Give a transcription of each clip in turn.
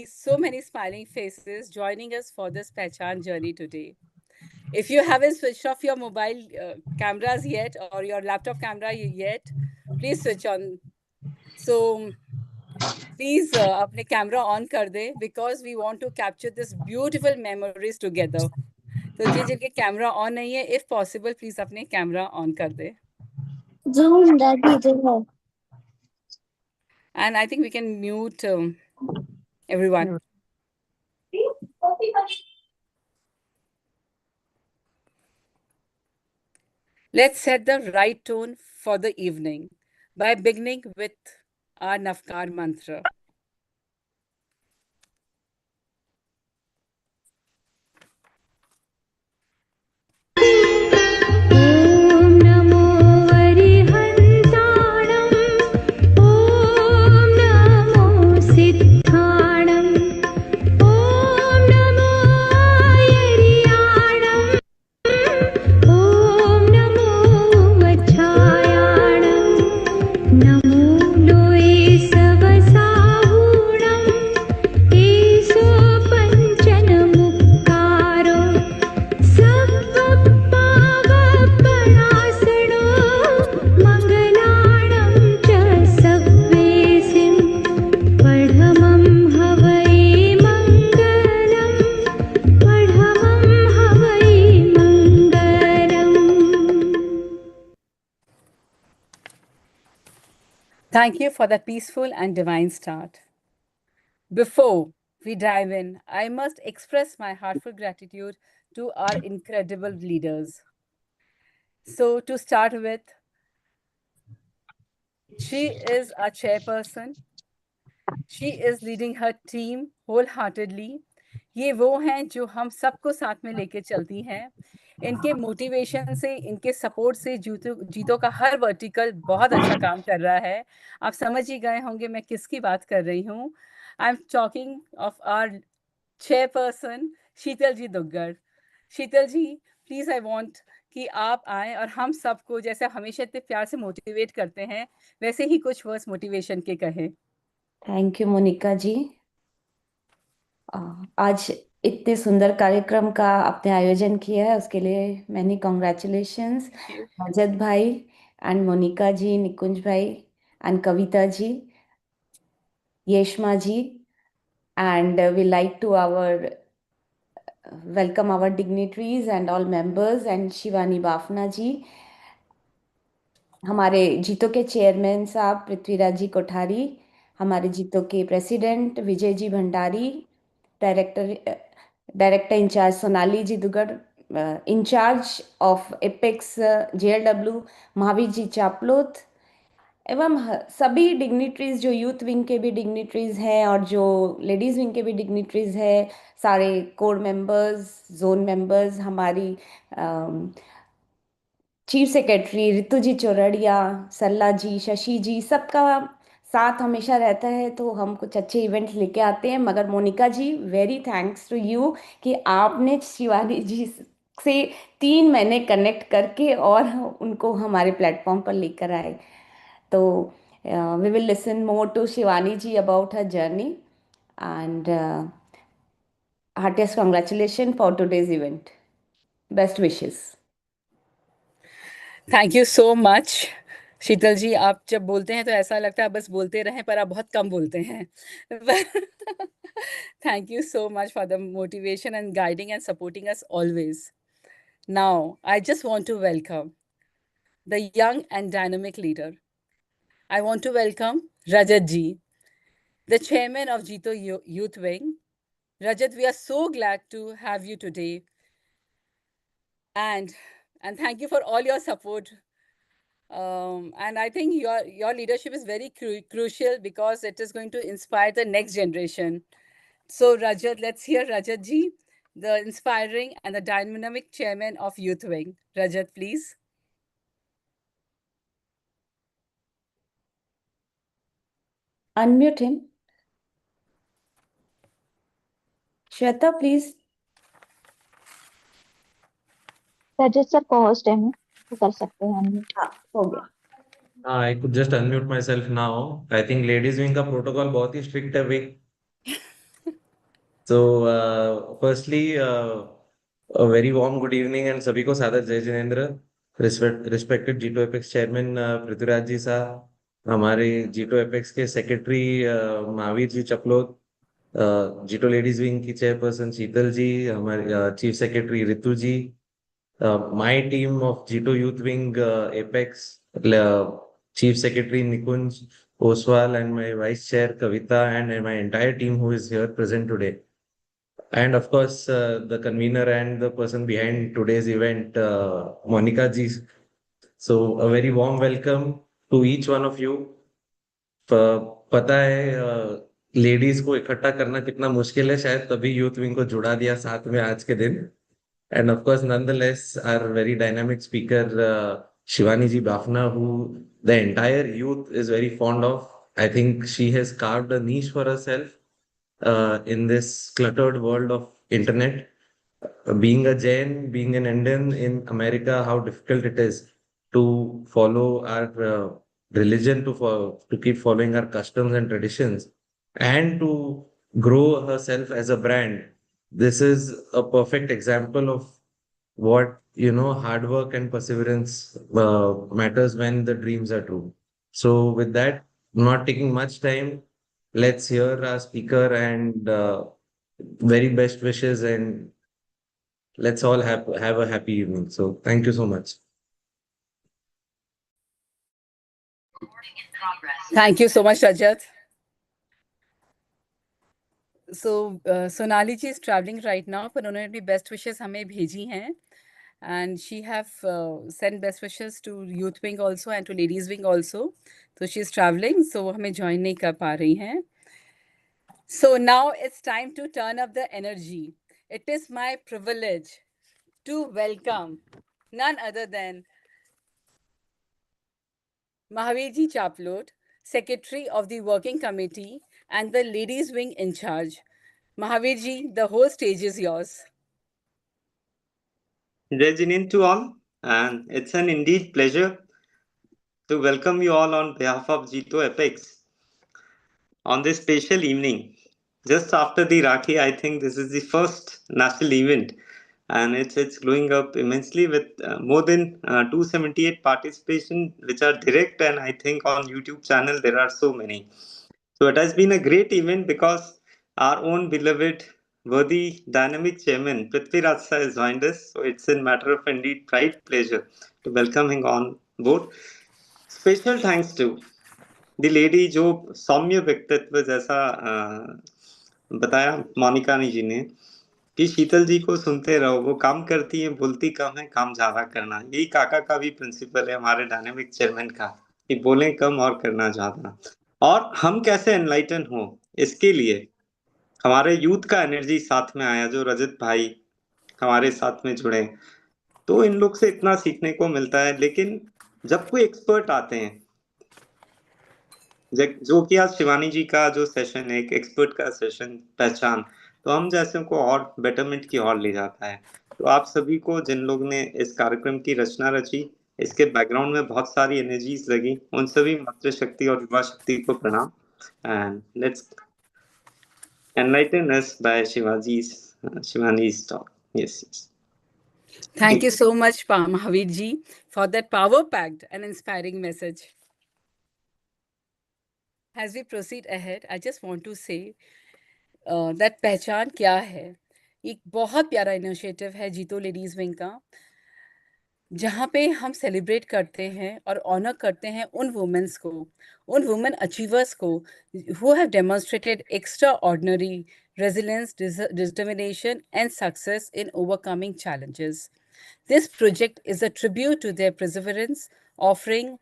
so many smiling faces joining us for this Pehchaan journey today. If you haven't switched off your mobile cameras yet or your laptop camera yet, please switch on. So please अपने camera on कर दे because we want to capture this beautiful memories together. तो जिनके camera on नहीं है, if possible, please अपने camera on कर दे. Zoom दादी जो है. And I think we can mute everyone. Let's set the right tone for the evening by beginning with our Navkar mantra. Thank you for the peaceful and divine start. Before we dive in, I must express my heartfelt gratitude to our incredible leaders. So, to start with, she is our chairperson. She is leading her team wholeheartedly. ये वो हैं जो हम सबको साथ में लेके चलती हैं. इनके मोटिवेशन से, इनके सपोर्ट से जीतो का हर वर्टिकल बहुत अच्छा काम कर रहा है. आप समझ ही गए होंगे मैं किसकी बात कर रही हूँ. I am talking of our chairperson Sheetal ji Duggar. Sheetal ji, please I want कि आप आए और हम सबको जैसे हमेशा इतने प्यार से मोटिवेट करते हैं वैसे ही कुछ वर्ड्स मोटिवेशन के कहें. थैंक यू मोनिका जी. आज इतने सुंदर कार्यक्रम का आपने आयोजन किया है उसके लिए मैनी कॉन्ग्रेचुलेशंस रजत भाई एंड मोनिका जी, निकुंज भाई and Kavita ji, Yashma ji, and we like to welcome our dignitaries and all members and Shivani Bafna जी. हमारे जीतो के चेयरमैन साहब पृथ्वीराज जी कोठारी, हमारे जीतो के president Vijay ji Bhandari, director incharge Sonali ji Dugar, incharge of apex JLW Mahavir ji Chaplot, एवं सभी डिग्निटरीज जो यूथ विंग के भी डिग्निटरीज हैं और जो लेडीज़ विंग के भी डिग्निटरीज हैं, सारे कोर मेंबर्स, जोन मेंबर्स, हमारी चीफ सेक्रेटरी रितु जी चौरड़िया, सल्ला जी, शशि जी, सबका साथ हमेशा रहता है तो हम कुछ अच्छे इवेंट्स लेके आते हैं. मगर मोनिका जी, वेरी थैंक्स टू यू कि आपने शिवानी जी से 3 महीने कनेक्ट करके और उनको हमारे प्लेटफॉर्म पर लेकर आए. तो we will listen more to Shivani ji about her journey and heartiest congratulations for today's event. Best wishes. Thank you so much Sheetal ji. आप जब बोलते हैं तो ऐसा लगता है बस बोलते रहें, पर आप बहुत कम बोलते हैं. Thank you so much for the motivation and guiding and supporting us always. Now I just want to welcome the young and dynamic leader. I want to welcome Rajat ji, the chairman of Jito Youth Wing. Rajat, we are so glad to have you today. And thank you for all your support. And I think your leadership is very crucial because it is going to inspire the next generation. So Rajat, let's hear Rajat ji, the inspiring and the dynamic chairman of Youth Wing. Rajat, please. Unmute him. Shweta, please. Rajat sir co-host है, तो कर सकते हैं unmute. हाँ, हो गया. I could just unmute myself now. I think ladies wing का protocol बहुत ही strict है भाई. So, firstly, a very warm good evening and सभी को सादर जय Jinendra. Respected G2 Apex Chairman Prithviraj जी साहब, हमारे G2 Apex के secretary Mahavir ji Chaplot, G2 ladies wing की चेयरपर्सन शीतल जी, हमारे chief secretary Ritu ji, my team of G2 Youth Wing Apex, Chief Secretary Nikunj Oswal, and my Vice Chair Kavita, and my entire team who is here present today. And of course, the convener and the person behind today's event, Monica ji. So, a very warm welcome to each one of you. पता है ladies को इकट्ठा करना कितना मुश्किल है, शायद तभी यूथ विंग को जुड़ा दिया साथ में आज के दिन. And of course, nonetheless, our very dynamic speaker, Shivani ji Bafna, who the entire youth is very fond of. I think she has carved a niche for herself in this cluttered world of internet. Being a Jain, being an Indian in America, how difficult it is to follow our religion, to keep following our customs and traditions, and to grow herself as a brand. This is a perfect example of what hard work and perseverance matters when the dreams are true. So, with that, not taking much time, let's hear our speaker and very best wishes, and let's all have a happy evening. So thank you so much. Thank you so much, Rajat. So, Sonali ji is traveling right now, पर उन्होंने अपनी best wishes हमें भेजी हैं. And she have sent best wishes to Youth Wing also and to Ladies Wing also. So she's traveling, so हमें join नहीं कर पा रही हैं. So now it's time to turn up the energy. It is my privilege to welcome none other than Mahavirji Chaplot, Secretary of the Working Committee and the Ladies Wing in charge. Mahavirji, the whole stage is yours. Jai Jinin to all, and it's an indeed pleasure to welcome you all on behalf of G2 Apex on this special evening. Just after the Rakhi, I think this is the first national event, and it's glowing up immensely with more than 278 participation, which are direct, and I think on YouTube channel there are so many. So it has been a great event because our own beloved, worthy, dynamic chairman Prithvi Sir has joined us. So it's a matter of indeed pride pleasure to welcome him on board. Special thanks to the lady जो सौम्य व्यक्तित्व जैसा बताया मोनिका जी ने कि शीतल जी को सुनते रहो, वो काम करती है, बोलती कम है, काम ज्यादा करना. यही काका का भी प्रिंसिपल है हमारे डायनेमिक चेयरमैन का, कि बोलें कम और करना ज्यादा. और हम कैसे एनलाइटन हो, इसके लिए हमारे यूथ का एनर्जी साथ में आया, जो रजत भाई हमारे साथ में जुड़े. तो इन लोग से इतना सीखने को मिलता है. लेकिन जब कोई एक्सपर्ट आते हैं, जो कि आज शिवानी जी का जो सेशन है, एक एक्सपर्ट का सेशन पहचान, तो हम जैसे को और बेटरमेंट की ओर ले जाता है. तो आप सभी को, जिन लोग ने इस कार्यक्रम की रचना रची, इसके बैकग्राउंड में बहुत सारी एनर्जीज लगी, उन सभी मातृशक्ति और युवा शक्ति को प्रणाम. And let's enlighten us by Shivani's talk. Yes. Thank you so much, Mahavirji, for that power-packed and inspiring message. As we proceed ahead, I just want to say that पहचान क्या है. एक बहुत प्यारा इनिशिएटिव है जीतो लेडीज विंग का, जहाँ पे हम सेलिब्रेट करते हैं और ऑनर करते हैं उन वुमेन्स को, उन वुमेन अचीवर्स को who have demonstrated extraordinary resilience, determination and success in overcoming challenges. This project is a tribute to their perseverance, offering,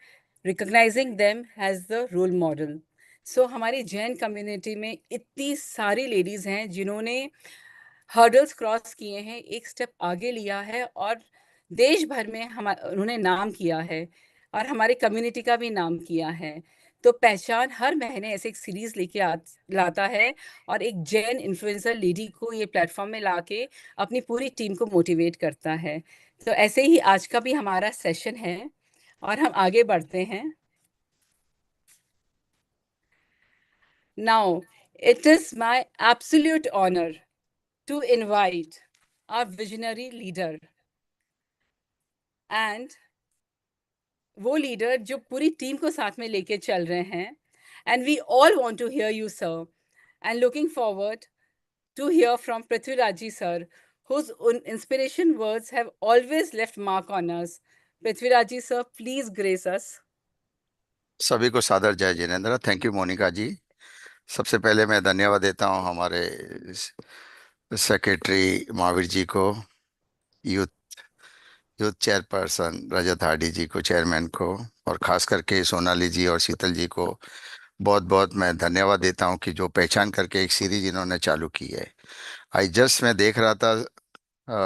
recognizing them as the role model. So हमारी Jain community में इतनी सारी ladies हैं जिन्होंने hurdles cross किए हैं, एक step आगे लिया है और देश भर में उन्होंने नाम किया है और हमारे कम्युनिटी का भी नाम किया है. तो पहचान हर महीने ऐसे एक सीरीज लेके लाता है और एक जैन इन्फ्लुएंसर लेडी को ये प्लेटफॉर्म में लाके अपनी पूरी टीम को मोटिवेट करता है. तो ऐसे ही आज का भी हमारा सेशन है और हम आगे बढ़ते हैं. Now, it is my absolute honor to invite our visionary leader and वो लीडर जो पूरी टीम को साथ में लेके चल रहे हैं. And we all want to hear you, sir. And looking forward to hear from Prithviraj sir, whose inspiration words have always left mark on us. Prithviraj sir, please grace us. सभी को सादर जय Jinendra. Thank you Monica ji. सबसे पहले मैं धन्यवाद देता हूं हमारे सेक्रेटरी महावीर जी को, यूथ यूथ चेयरपर्सन रजत हाडी जी को, चेयरमैन को, और खास करके सोनाली जी और शीतल जी को बहुत बहुत मैं धन्यवाद देता हूं कि जो पहचान करके एक सीरीज इन्होंने चालू की है। आई जस्ट मैं देख रहा था,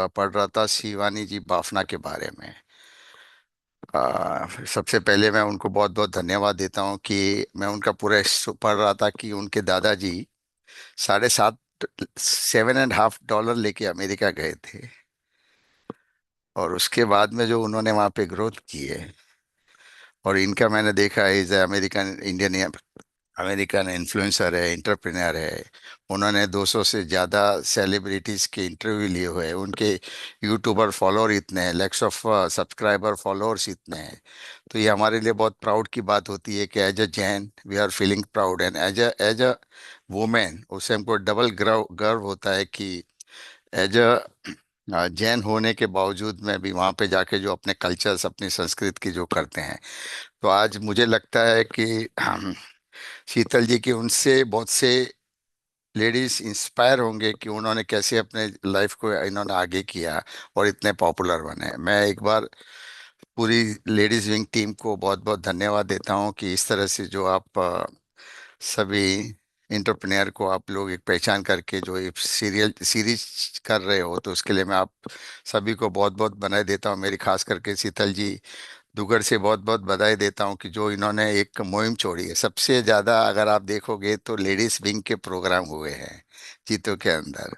पढ़ रहा था शिवानी जी बाफना के बारे में। सबसे पहले मैं उनको बहुत बहुत धन्यवाद देता हूँ कि मैं उनका पूरा पढ़ रहा था कि उनके दादाजी 7.5 $7.5 लेके अमेरिका गए थे, और उसके बाद में जो उन्होंने वहाँ पे ग्रोथ की है, और इनका मैंने देखा is American Indian American influencer है, इंटरप्रेन्योर है। उन्होंने 200 से ज़्यादा सेलिब्रिटीज के इंटरव्यू लिए हुए हैं। उनके यूट्यूबर फॉलोअर इतने हैं, लैक्स ऑफ सब्सक्राइबर फॉलोअर्स इतने हैं। तो ये हमारे लिए बहुत प्राउड की बात होती है कि as a Jain we are feeling proud, and as a women उससे हमको डबल गर्व होता है कि एज अ जैन होने के बावजूद में भी वहाँ पे जाके जो अपने कल्चर्स, अपनी संस्कृति की जो करते हैं। तो आज मुझे लगता है कि शीतल जी की उनसे बहुत से लेडीज इंस्पायर होंगे कि उन्होंने कैसे अपने लाइफ को इन्होंने आगे किया और इतने पॉपुलर बने। मैं एक बार पूरी लेडीज विंग टीम को बहुत बहुत धन्यवाद देता हूं कि इस तरह से जो आप सभी इंटरप्रेन्योर को आप लोग एक पहचान करके जो एक सीरीज कर रहे हो, तो उसके लिए मैं आप सभी को बहुत बहुत बधाई देता हूं। मेरी खास करके शीतल जी दुगर से बहुत बहुत बधाई देता हूं कि जो इन्होंने एक मुहिम छोड़ी है। सबसे ज़्यादा अगर आप देखोगे तो लेडीज विंग के प्रोग्राम हुए हैं जीतो के अंदर।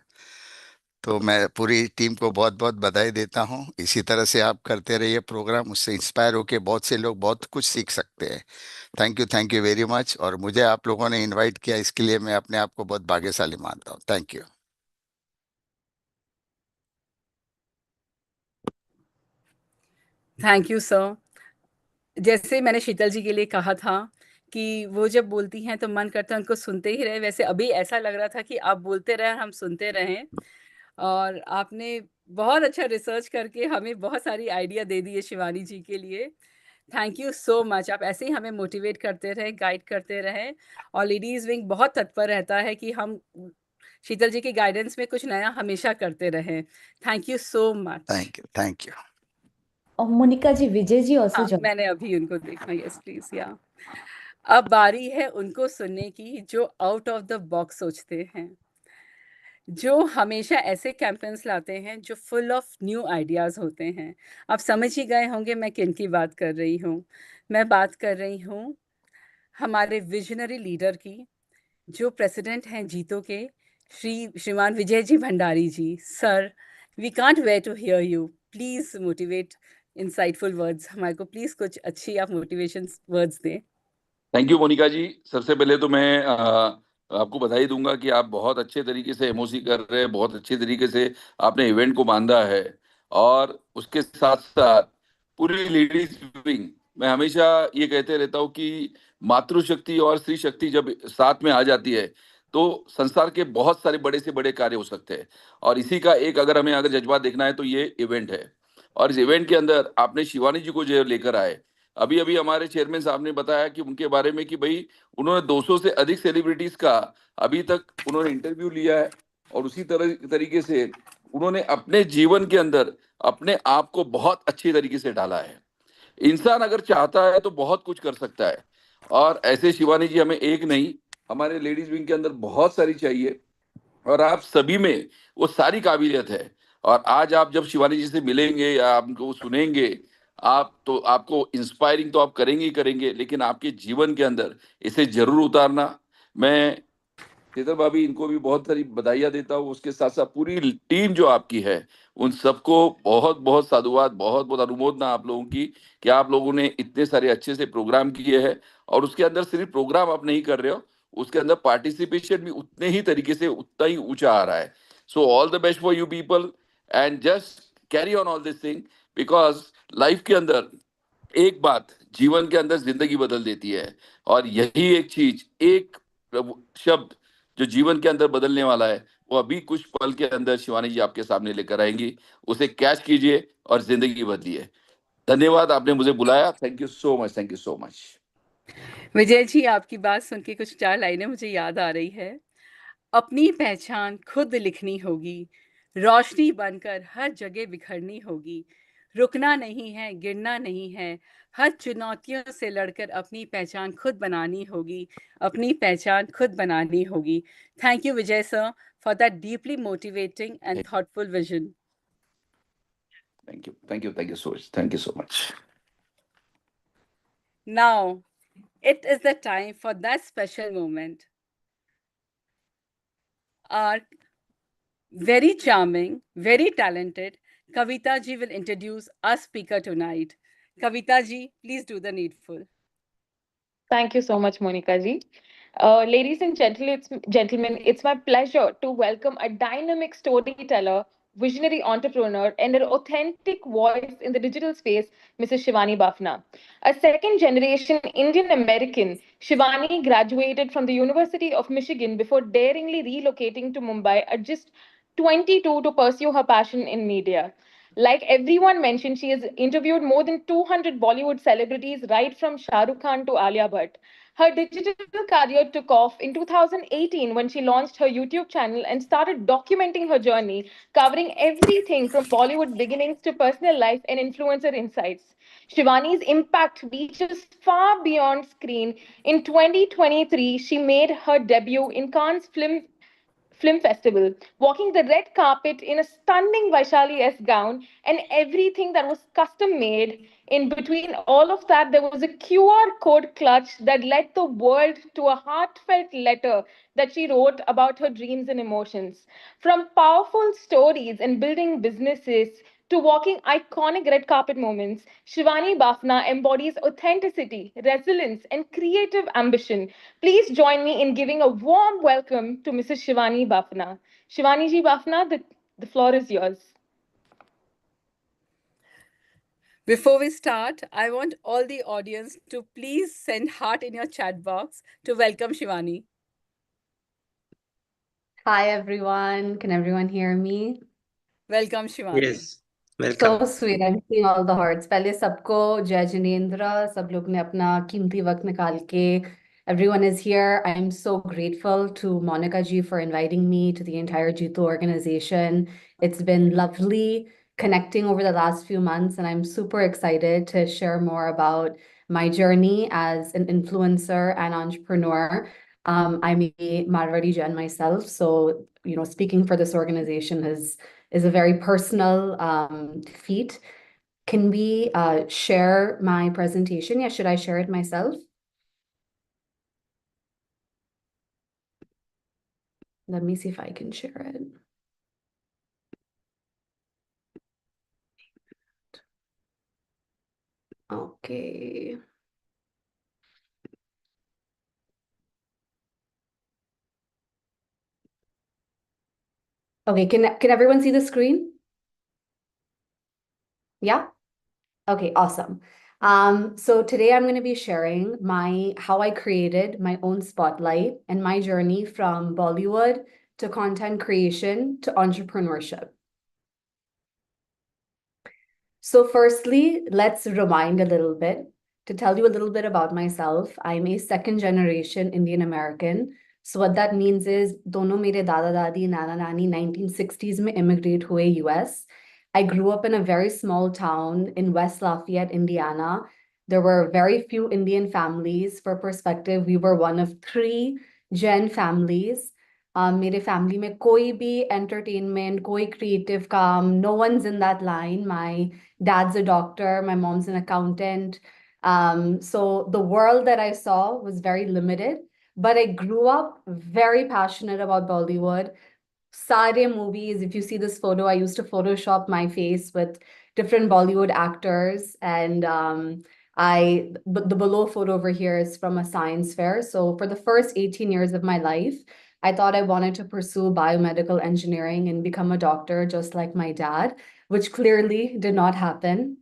तो मैं पूरी टीम को बहुत बहुत बधाई देता हूं। इसी तरह से आप करते रहिए प्रोग्राम, उससे इंस्पायर होके बहुत से लोग बहुत कुछ सीख सकते हैं। Thank you very much. और मुझे आप लोगों ने इनवाइट किया, इसके लिए मैं अपने आप को बहुत भाग्यशाली मानता हूँ। Thank you. Thank you sir. जैसे मैंने शीतल जी के लिए कहा था कि वो जब बोलती हैं तो मन करता है उनको सुनते ही रहे, वैसे अभी ऐसा लग रहा था कि आप बोलते रहें और हम सुनते रहें। और आपने बहुत अच्छा रिसर्च करके हमें बहुत सारी आइडिया दे दी है शिवानी जी के लिए। Thank you so much. आप ऐसे ही हमें मोटिवेट करते रहें, गाइड करते रहें। और लेडीज़ विंग बहुत तत्पर रहता है कि हम शीतल जी के गाइडेंस में कुछ नया हमेशा करते रहें। Thank you so much. Thank you. और मोनिका जी, विजय जी ऑल्सो हाँ, मैंने अभी उनको देखा। Yes please. या अब बारी है उनको सुनने की जो आउट ऑफ द बॉक्स सोचते हैं, जो हमेशा ऐसे कैंपेन्स लाते हैं जो फुल ऑफ न्यू आइडियाज़ होते हैं। आप समझ ही गए होंगे मैं किन की बात कर रही हूँ। मैं बात कर रही हूँ हमारे विजनरी लीडर की, जो प्रेसिडेंट हैं जीतो के, श्रीमान Vijay ji Bhandari ji. Sir, we can't wait to hear you. Please motivate insightful words. हमारे को प्लीज कुछ अच्छी आप मोटिवेशन वर्ड्स दें। Thank you Monica ji. सबसे पहले तो मैं आपको बधाई दूंगा कि आप बहुत अच्छे तरीके से एमओसी कर रहे हैं, बहुत अच्छे तरीके से आपने इवेंट को बांधा है। और उसके साथ साथ पूरी लेडीज विंग, मैं हमेशा ये कहते रहता हूँ कि मातृशक्ति और स्त्री शक्ति जब साथ में आ जाती है तो संसार के बहुत सारे बड़े से बड़े कार्य हो सकते हैं। और इसी का एक अगर जज्बा देखना है तो ये इवेंट है। और इस इवेंट के अंदर आपने शिवानी जी को जो लेकर आए, अभी अभी हमारे चेयरमैन साहब ने बताया कि उनके बारे में कि भाई उन्होंने 200 से अधिक सेलिब्रिटीज का अभी तक उन्होंने इंटरव्यू लिया है। और उसी तरीके से उन्होंने अपने जीवन के अंदर अपने आप को बहुत अच्छी तरीके से डाला है। इंसान अगर चाहता है तो बहुत कुछ कर सकता है। और ऐसे शिवानी जी हमें एक नहीं, हमारे लेडीज विंग के अंदर बहुत सारी चाहिए। और आप सभी में वो सारी काबिलियत है। और आज आप जब शिवानी जी से मिलेंगे या आप उनको सुनेंगे, आप तो आपको इंस्पायरिंग तो आप करेंगे ही करेंगे, लेकिन आपके जीवन के अंदर इसे जरूर उतारना। मैं शीतल भाभी इनको भी बहुत सारी बधाइयां देता हूँ। उसके साथ साथ पूरी टीम जो आपकी है उन सबको बहुत बहुत साधुवाद, बहुत बहुत अनुमोदना आप लोगों की कि आप लोगों ने इतने सारे अच्छे से प्रोग्राम किए हैं। और उसके अंदर सिर्फ प्रोग्राम आप नहीं कर रहे हो, उसके अंदर पार्टिसिपेशन भी उतने ही तरीके से उतना ही ऊंचा आ रहा है। So all the best for you people, and just carry on all this thing, because life के अंदर एक बात जीवन के अंदर जिंदगी बदल देती है, और यही एक चीज, एक शब्द जो जीवन के अंदर बदलने वाला है, वो अभी कुछ पल के अंदर शिवानी जी आपके सामने लेकर आएंगी। उसे कैच कीजिए और जिंदगी बदलिए। धन्यवाद, आपने मुझे बुलाया। Thank you so much, thank you so much. Vijay ji, आपकी बात सुन के कुछ 4 लाइनें मुझे याद आ रही है। अपनी पहचान खुद लिखनी होगी, रोशनी बनकर हर जगह बिखरनी होगी। रुकना नहीं है, गिरना नहीं है, हर चुनौतियों से लड़कर अपनी पहचान खुद बनानी होगी, अपनी पहचान खुद बनानी होगी। Thank you Vijay sir for that deeply motivating and thoughtful vision. Thank you, thank you, thank you so much, thank you so much. Now, it is the time for that special moment. Our very charming, very talented Kavita ji will introduce our speaker tonight. Kavita ji, please do the needful. Thank you so much, Monica ji. Ladies and gentlemen, it's my pleasure to welcome a dynamic storyteller, visionary entrepreneur, and an authentic voice in the digital space, Mrs. Shivani Bafna. A second generation Indian American, Shivani graduated from the University of Michigan before daringly relocating to Mumbai at just 22 to pursue her passion in media. Like everyone mentioned, she has interviewed more than 200 Bollywood celebrities, right from Shah Rukh Khan to Alia Bhatt. Her digital career took off in 2018 when she launched her YouTube channel and started documenting her journey, covering everything from Bollywood beginnings to personal life and influencer insights. Shivani's impact reaches far beyond screen. In 2023, she made her debut in Cannes Film Festival, walking the red carpet in a stunning Vaishali S gown and everything that was custom made. In between all of that, there was a QR code clutch that led the world to a heartfelt letter that she wrote about her dreams and emotions. From powerful stories and building businesses to walking iconic red carpet moments, Shivani Bafna embodies authenticity, resilience, and creative ambition. Please join me in giving a warm welcome to Mrs. Shivani Bafna. Shivani ji Bafna, the floor is yours. Before we start, I want all the audience to please send heart in your chat box to welcome Shivani. Hi everyone, can everyone hear me? Welcome Shivani. Yes, welcome. So sweet, I'm seeing all the hearts. पहले सबको जय जिनेंद्र, सब लोग ने अपना कीमती वक्त निकाल के. Everyone is here. I'm so grateful to Monica ji for inviting me, to the entire Jitu organization. It's been lovely connecting over the last few months, and I'm super excited to share more about my journey as an influencer and entrepreneur. I'm a Marwari Jain myself, so speaking for this organization is a very personal feat. Can we share my presentation? Yeah, should I share it myself? Let me see if I can share it. Okay. Okay, can everyone see the screen? Yeah? Okay, awesome. So today I'm going to be sharing how I created my own spotlight and my journey from Bollywood to content creation to entrepreneurship. So firstly, let's rewind a little bit to tell you a little bit about myself. I'm a second generation Indian American. So what that means is dono mere dada dadi nana nani 1960s mein immigrate hue US. I grew up in a very small town in West Lafayette, Indiana. There were very few Indian families. For perspective, we were one of 3 Jain families. मेरे family में कोई भी entertainment, कोई creative काम, no one's in that line. My dad's a doctor, my mom's an accountant. So the world that I saw was very limited, but I grew up very passionate about Bollywood. Sare movies, if you see this photo, I used to Photoshop my face with different Bollywood actors. And the below photo over here is from a science fair. So for the first 18 years of my life, I thought I wanted to pursue biomedical engineering and become a doctor just like my dad, which clearly did not happen.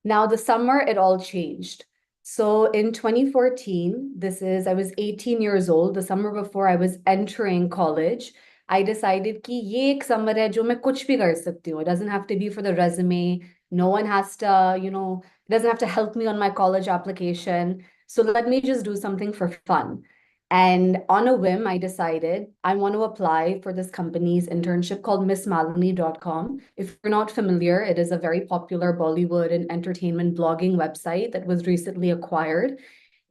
Now, the summer, it all changed. So in 2014, I was 18 years old, the summer before I was entering college, I decided कि ये एक summer है जो मैं कुछ भी कर सकती हूँ. It doesn't have to be for the resume. No one has to, it doesn't have to help me on my college application. So let me just do something for fun. And on a whim, I decided I want to apply for this company's internship called MissMalini.com. If you're not familiar, it is a very popular Bollywood and entertainment blogging website that was recently acquired.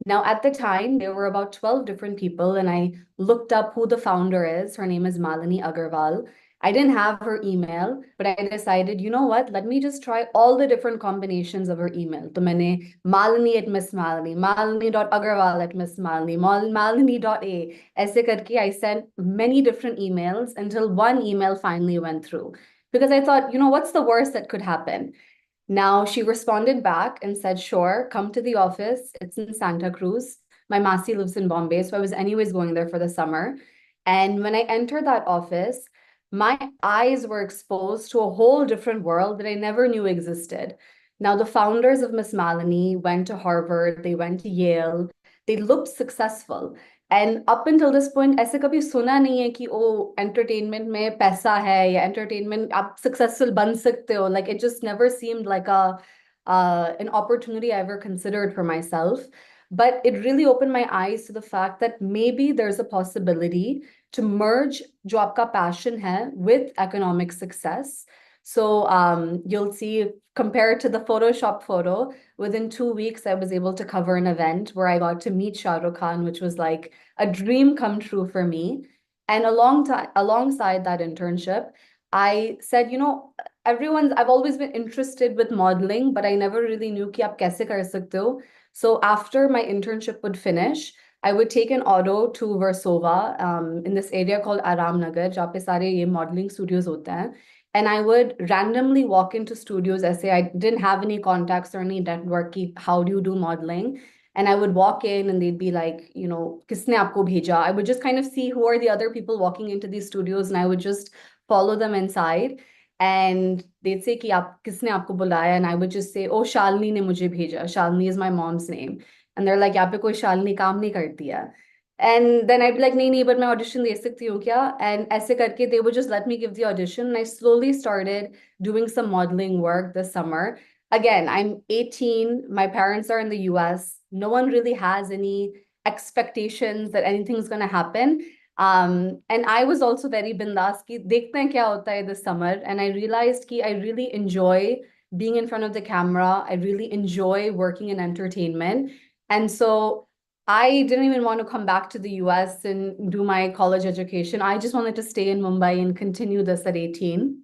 Now, at the time, there were about 12 different people, and I looked up who the founder is. Her name is Malini Agarwal. I didn't have her email, but I decided, you know what? Let me just try all the different combinations of her email. So मैंने Malini at Miss Malini, Malini.agarwal at Miss Malini, Malini.a. ऐसे करके I sent many different emails until one email finally went through. Because I thought, what's the worst that could happen? Now she responded back and said, sure, come to the office. It's in Santa Cruz. My Masi lives in Bombay, so I was anyways going there for the summer. And when I entered that office, my eyes were exposed to a whole different world that I never knew existed. Now, the founders of Miss Malini went to Harvard, they went to Yale, they looked successful. And up until this point, ऐसे कभी सुना नहीं है कि ओ entertainment में पैसा है या entertainment आप successful बन सकते हो. Like it just never seemed like an opportunity I ever considered for myself. But it really opened my eyes to the fact that maybe there's a possibility to merge जो आपका passion है with economic success. So you'll see, compared to the Photoshop photo, within 2 weeks, I was able to cover an event where I got to meet Shah Rukh Khan, which was like a dream come true for me. And alongside that internship, I said, I've always been interested with modeling, but I never really knew कि आप कैसे कर सकते हो. So after my internship would finish, I would take an auto to Versova, in this area called Aram Nagar, जहाँ पे सारे ये modeling studios होते हैं. And I would randomly walk into studios. I didn't have any contacts or any network. How do you do modeling? And I would walk in and they'd be like, किसने आपको भेजा? I would just kind of see who are the other people walking into these studios, and I would just follow them inside. And they'd say कि आप किसने आपको बुलाया? And I would just say, oh, Shalini ने मुझे भेजा. Shalini is my mom's name. And they're like, यहाँ पे कोई Shalini काम नहीं करती है. And then I'd be like, नहीं, but मैं audition दे सकती हूँ क्या? And ऐसे करके they would just let me give the audition. And I slowly started doing some modeling work this summer. Again, I'm 18. My parents are in the US. No one really has any expectations that anything's going to happen. And I was also very bindas कि देखते हैं क्या होता है this summer. And I realized कि I really enjoy being in front of the camera. I really enjoy working in entertainment. And so I didn't even want to come back to the US and do my college education. I just wanted to stay in Mumbai and continue this at 18.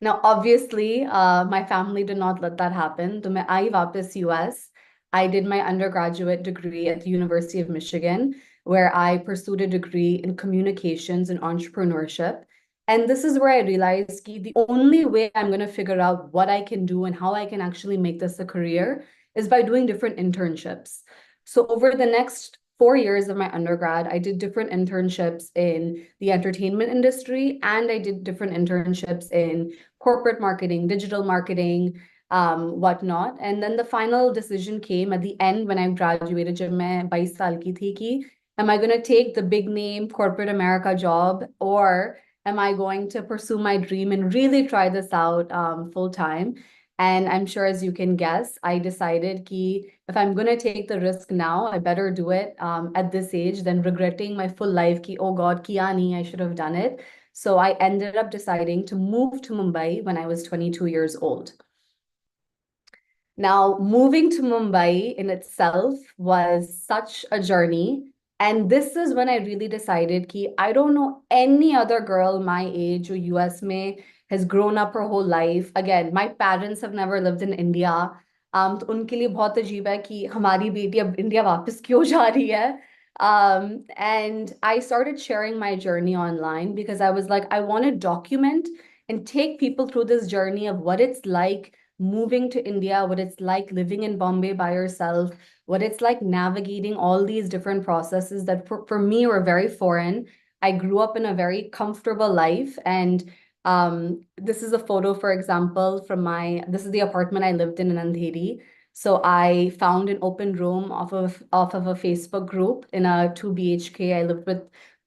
Now, obviously, my family did not let that happen. So I आई वापस US. I did my undergraduate degree at the University of Michigan, where I pursued a degree in communications and entrepreneurship. And this is where I realized that the only way I'm going to figure out what I can do and how I can actually make this a career is by doing different internships. So over the next 4 years of my undergrad, I did different internships in the entertainment industry, and I did different internships in corporate marketing, digital marketing, whatnot. And then the final decision came at the end when I graduated, जब मैं 22 साल की थी कि am I going to take the big name corporate America job, or am I going to pursue my dream and really try this out full time? And I'm sure, as you can guess, I decided कि if I'm going to take the risk now, I better do it at this age than regretting my full life कि oh God, kiya nahi, I should have done it. So I ended up deciding to move to Mumbai when I was 22 years old. Now, moving to Mumbai in itself was such a journey. And this is when I really decided कि I don't know any other girl my age who US में has grown up her whole life. Again, my parents have never lived in India. तो उनके लिए बहुत अजीब है कि हमारी बेटी अब इंडिया वापस क्यों जा रही है. And I started sharing my journey online because I was like, I want to document and take people through this journey of what it's like moving to India, what it's like living in Bombay by yourself, what it's like navigating all these different processes that for me were very foreign. I grew up in a very comfortable life, and this is a photo, for example, from this is the apartment I lived in Andheri. So I found an open room off of a Facebook group in a 2 BHK. I lived with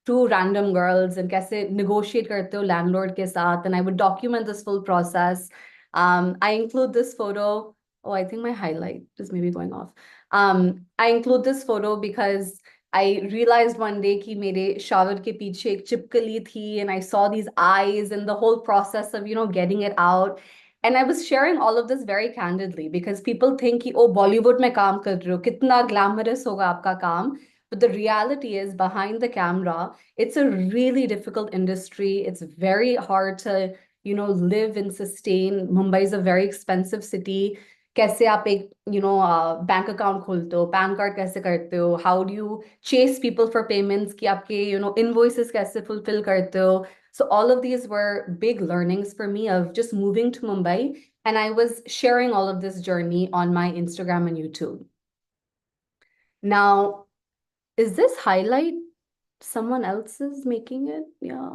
two random girls, and कैसे negotiate करते हो landlord के साथ, and I would document this full process. I include this photo. Oh, I think my highlight is maybe going off. I include this photo because I realized one day कि मेरे shower के पीछे एक चिपकली थी, and I saw these eyes and the whole process of, getting it out. And I was sharing all of this very candidly because people think कि, oh, Bollywood में काम कर रहे हो, कितना glamorous होगा आपका काम. But the reality is, behind the camera, it's a really difficult industry. It's very hard to, live and sustain. Mumbai is a very expensive city. कैसे आप एक बैंक अकाउंट खोलते हो, पैन कार्ड कैसे करते हो, how do you chase people for payments कि आपके इनवॉइसेस कैसे फुलफिल करते हो. So all of these were big learnings for me of just moving to Mumbai, and I was sharing all of this journey on my Instagram and YouTube. Now, is this highlight someone else is making it? Yeah.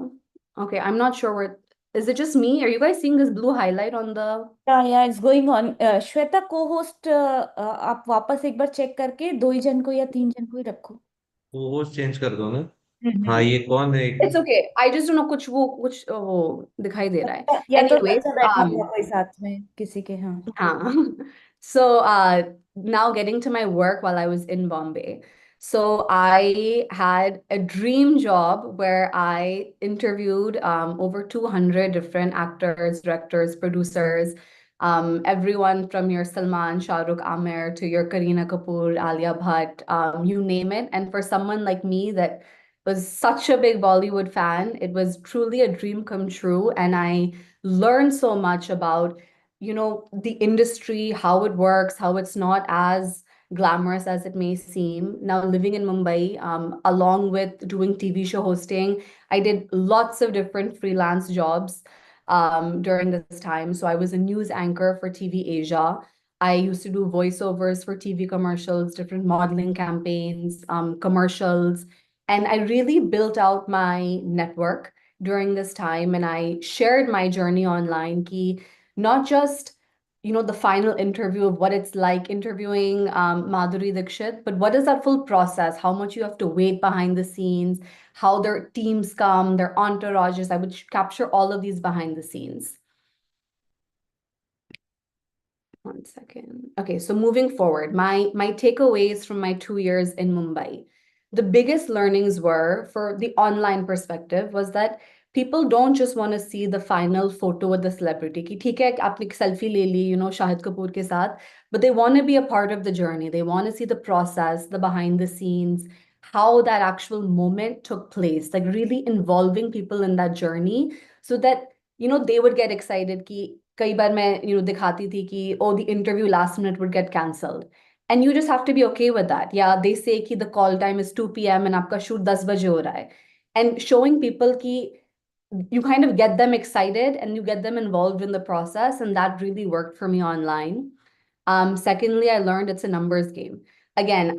Okay, I'm not sure where. Is it just me? Are you guys seeing this blue highlight on the? Yeah, it's going on. Shweta co-host, आप वापस एक बार check करके 2 ही जन को या 3 जन को ही रखो. वो होस्ट चेंज कर दो ना. हाँ, ये कौन है? It's okay. I just don't know कुछ वो दिखाई दे रहा है. या तो Anyways, अच्छा बैठा हुआ कोई साथ में किसी के. हाँ. So now getting to my work while I was in Bombay. So I had a dream job where I interviewed over 200 different actors, directors, producers, everyone from your Salman, Shah Rukh, Amer to your Kareena Kapoor, Alia Bhatt, you name it. And for someone like me that was such a big Bollywood fan, it was truly a dream come true. And I learned so much about the industry, how it works, how it's not as glamorous as it may seem. Now, living in Mumbai, along with doing TV show hosting, I did lots of different freelance jobs during this time. So I was a news anchor for TV Asia. I used to do voiceovers for TV commercials, different modeling campaigns, commercials, and I really built out my network during this time. And I shared my journey online, ki not just the final interview of what it's like interviewing Madhuri Dixit, but what is that full process, how much you have to wait behind the scenes, how their teams come, their entourages. I would capture all of these behind the scenes. One second. Okay, so moving forward, my takeaways from my 2 years in Mumbai. The biggest learnings were, for the online perspective, was that people don't just want to see the final photo with the celebrity. कि ठीक है आपने selfie ले ली, Shahid Kapoor के साथ, but they want to be a part of the journey. They want to see the process, the behind the scenes, how that actual moment took place, like really involving people in that journey, so that they would get excited कि कई बार मैं दिखाती थी कि oh, the interview last minute would get cancelled, and you just have to be okay with that. Yeah, they say कि the call time is 2 p.m. and आपका shoot 10 बजे हो रहा है, and showing people कि you kind of get them excited and you get them involved in the process, and that really worked for me online. Secondly, I learned it's a numbers game. Again,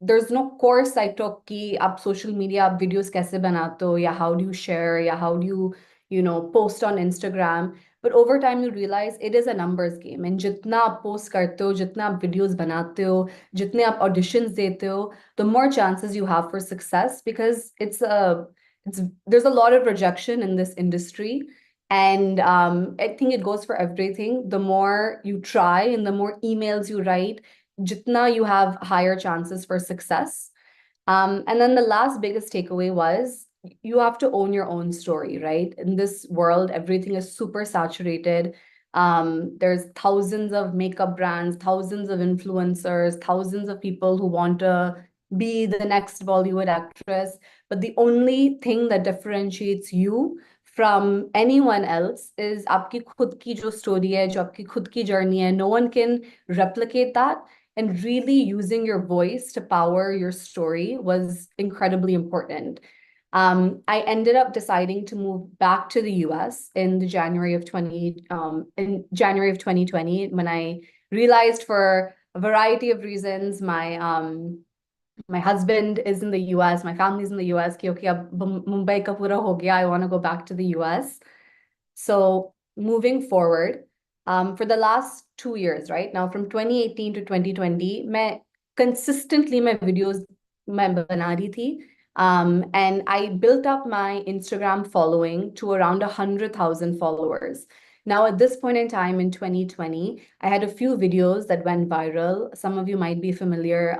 there's no course I took कि आप social media आप videos कैसे बनाते हो, या how do you share, या how do you post on Instagram. But over time you realize it is a numbers game, and जितना आप post करते हो, जितना आप videos बनाते हो, जितने आप auditions देते हो, the more chances you have for success, because there's a lot of rejection in this industry. And I think it goes for everything. The more you try and the more emails you write, jitna you have higher chances for success. And then the last biggest takeaway was you have to own your own story, right? In this world, everything is super saturated. There's thousands of makeup brands, thousands of influencers, thousands of people who want to be the next Bollywood actress. But the only thing that differentiates you from anyone else is आपकी खुद की जो story है, जो आपकी खुद की journey है. No one can replicate that. And really using your voice to power your story was incredibly important. I ended up deciding to move back to the US in January of 2020 when I realized for a variety of reasons my husband is in the US, my family's in the US, कि okay, अब Mumbai का पूरा हो गया, I want to go back to the US. So moving forward, for the last 2 years, right now from 2018 to 2020, मैं consistently my videos मैं बना रही थी. And I built up my Instagram following to around 100,000 followers. Now, at this point in time in 2020, I had a few videos that went viral. Some of you might be familiar.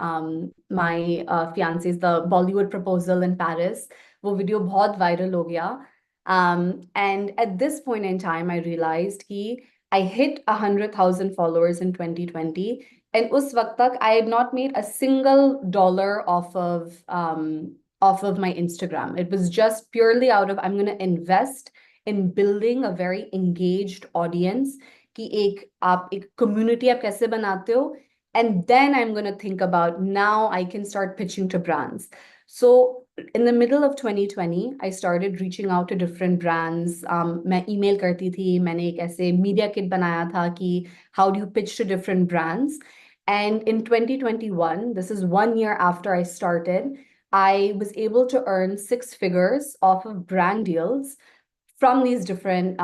My fiance's the Bollywood proposal in Paris. वो video बहुत viral हो गया. And at this point in time, I realized कि I hit 100,000 followers in 2020. And us वक्त तक I had not made a single dollar off of my Instagram. It was just purely out of I'm going to invest in building a very engaged audience कि एक community आप कैसे बनाते हो, and then I'm going to think about now I can start pitching to brands. So in the middle of 2020, I started reaching out to different brands. मैं email करती थी, मैंने एक ऐसे media kit बनाया था कि how do you pitch to different brands. And in 2021, this is 1 year after I started, I was able to earn 6 figures off of brand deals from these different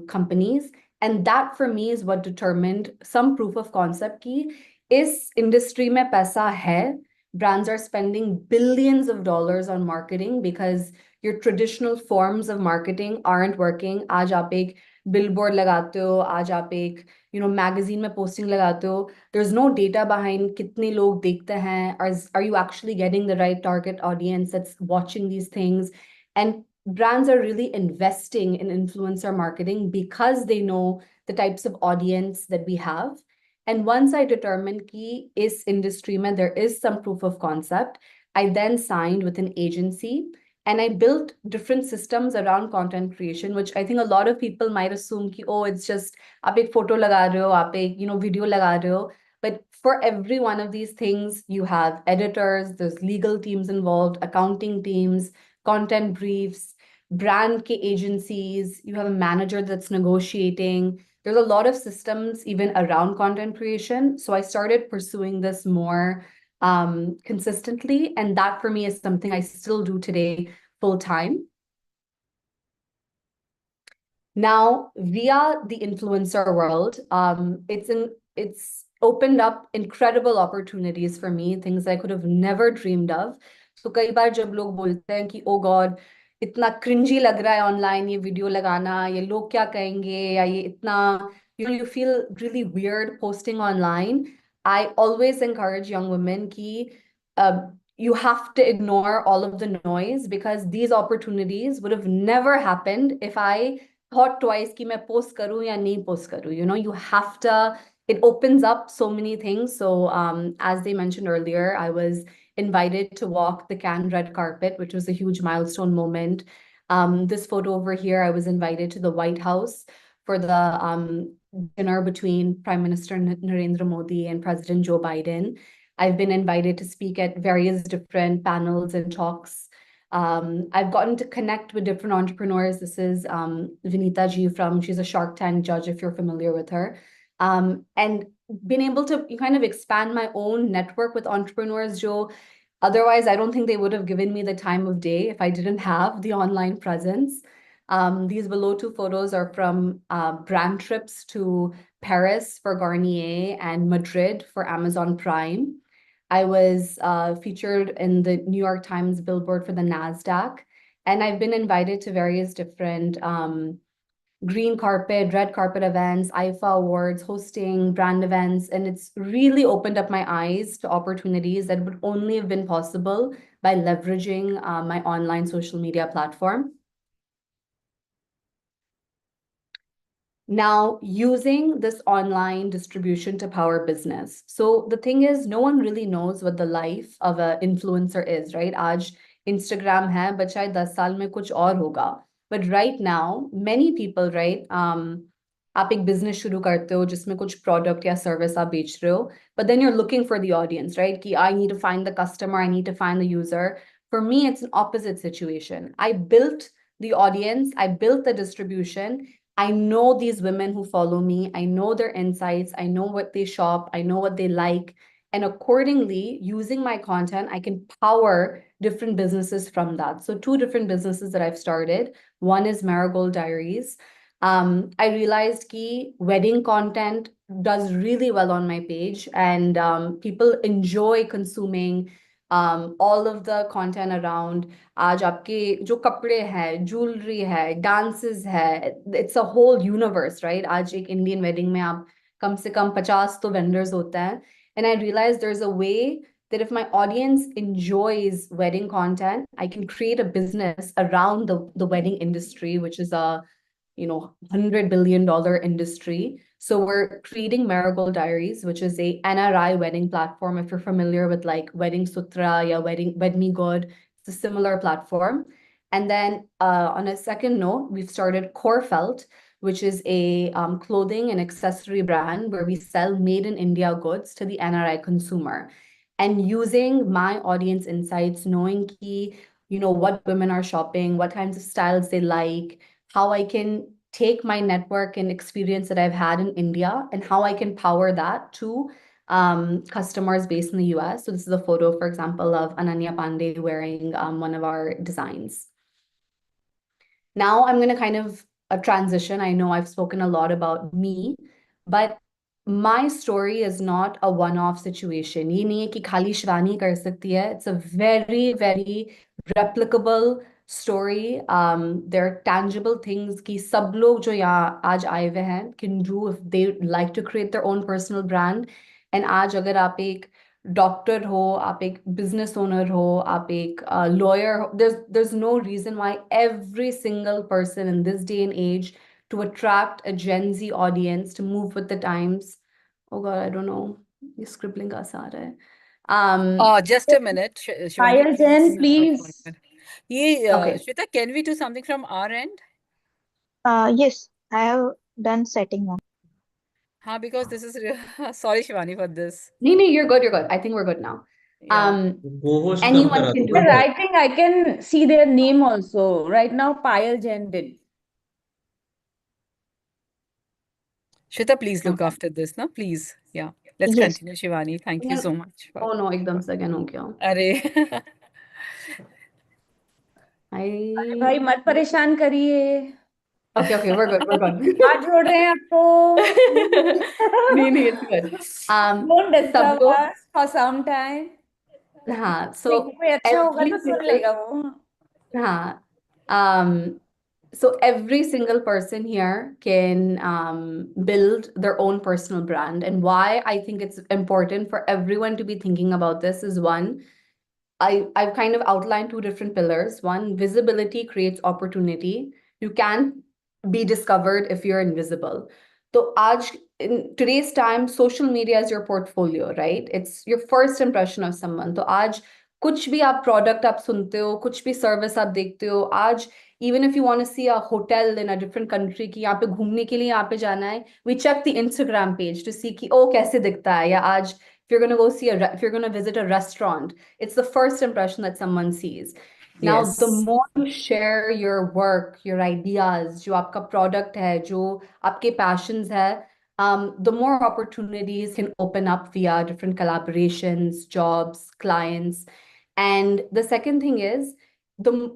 companies. And that for me is what determined some proof of concept कि इस industry में पैसा है. Brands are spending billions of dollars on marketing because your traditional forms of marketing aren't working. आज आप एक billboard लगाते हो, आज आप एक magazine में posting लगाते हो. There's no data behind कितने लोग देखते हैं. Are you actually getting the right target audience that's watching these things? And brands are really investing in influencer marketing because they know the types of audience that we have. And once I determined कि इस industry में there is some proof of concept, I then signed with an agency and I built different systems around content creation, which I think a lot of people might assume कि oh, it's just आप एक photo लगा रहे हो, आप एक video लगा रहे हो. But for every one of these things, you have editors, there's legal teams involved, accounting teams, content briefs, brand agencies, you have a manager that's negotiating. There's a lot of systems even around content creation. So I started pursuing this more consistently. And that for me is something I still do today full time. Now, via the influencer world, it's opened up incredible opportunities for me, things I could have never dreamed of. So कई बार जब लोग बोलते हैं कि oh God, इतना cringy लग रहा है online ये video लगाना, ये लोग क्या कहेंगे, या ये इतना you feel really weird posting online. I always encourage young women कि you have to ignore all of the noise because these opportunities would have never happened if I thought twice कि मैं post करूँ या नहीं post करूँ. You have to, it opens up so many things. So as they mentioned earlier, I was invited to walk the Cannes red carpet, which was a huge milestone moment. This photo over here, I was invited to the White House for the dinner between Prime Minister Narendra Modi and President Joe Biden. I've been invited to speak at various different panels and talks. I've gotten to connect with different entrepreneurs. This is Vinita Ji she's a Shark Tank judge, if you're familiar with her. And been able to kind of expand my own network with entrepreneurs, Joe. Otherwise, I don't think they would have given me the time of day if I didn't have the online presence. These below two photos are from brand trips to Paris for Garnier and Madrid for Amazon Prime. I was featured in the New York Times billboard for the NASDAQ, and I've been invited to various different green carpet, red carpet events, IFA awards, hosting brand events, and it's really opened up my eyes to opportunities that would only have been possible by leveraging my online social media platform. Now, using this online distribution to power business. So the thing is, no one really knows what the life of an influencer is, right? आज Instagram है, but शायद 10 साल में कुछ और होगा. But right now, many people, right? आप एक business शुरू करते हो जिसमें कुछ product या service आप बेच रहे हो, but then you're looking for the audience, right? कि I need to find the customer, I need to find the user. For me, it's an opposite situation. I built the audience, I built the distribution. I know these women who follow me. I know their insights. I know what they shop. I know what they like. And accordingly, using my content, I can power different businesses from that. So 2 different businesses that I've started. One is Marigold Diaries. I realized ki wedding content does really well on my page, and people enjoy consuming all of the content around आज आपके जो कपड़े हैं, jewelry है, dances है, it's a whole universe, right? आज एक Indian wedding में आप कम से कम 50 तो vendors होते हैं. And I realized there's a way that if my audience enjoys wedding content, I can create a business around the wedding industry, which is a $100 billion industry. So we're creating Marigold Diaries, which is a NRI wedding platform. If you're familiar with like Wedding Sutra, yeah, Wed Me Good, it's a similar platform. And then on a second note, we've started Corefelt, which is a clothing and accessory brand where we sell made in India goods to the NRI consumer. And using my audience insights, knowing key, what women are shopping, what kinds of styles they like, how I can take my network and experience that I've had in India and how I can power that to customers based in the US. So this is a photo, for example, of Ananya Pandey wearing one of our designs. Now I'm going to kind of transition. I know I've spoken a lot about me, but my story is not a one-off situation. ये नहीं है कि खाली शिवानी कर सकती है. It's a very, very replicable story. There are tangible things कि सब लोग जो यहाँ आज आए हुए हैं can do if they like to create their own personal brand. And आज अगर आप एक डॉक्टर हो, आप एक बिजनेस ओनर हो, आप एक लॉयर हो, there's no reason why every single person in this day and age to attract a Gen Z audience to move with the times. Oh God, I don't know. ये scribbling का सा रहा है. Just a minute, Shivani. Payal Jain, please. Okay. Shweta, can we do something from our end? Yes, I have done setting now. Because this is sorry, Shivani, for this. No, you're good. You're good. I think we're good now. Yeah. Co-host come Anyone करा can दो do Sir, it. I think I can see their name also. Right now, Payal Jain did. Shweta, please look after this, no? Please. Yeah. Let's Yes. continue, Shivani. Thank you so much. Oh no, एकदम से again हो गया. अरे अरे भाई मत परेशान करिए. Okay, we're good. We're good. हाथ जोड़ रहे हैं आपको. नहीं, it's good. Don't disturb सब लोग us for some time. हाँ, so कोई अच्छा होगा every तो सुन single लेगा वो. हाँ, so every single person here can build their own personal brand. And why I think it's important for everyone to be thinking about this is one, I've kind of outlined 2 different pillars. One, visibility creates opportunity. You can't be discovered if you're invisible. So in today's time, social media is your portfolio, right? It's your first impression of someone. So आज कुछ भी आप product आप सुनते हो, कुछ भी service आप देखते हो, आज even if you want to see a hotel in a different country कि यहाँ पे घूमने के लिए यहाँ पे जाना है, we check the Instagram page to see कि कैसे दिखता है, या आज if you're going to if you're going to visit a restaurant, it's the first impression that someone sees. Now, Yes. the more you share your work, your ideas, जो आपका product है, जो आपके passions है, the more opportunities can open up via different collaborations, jobs, clients. And the second thing is the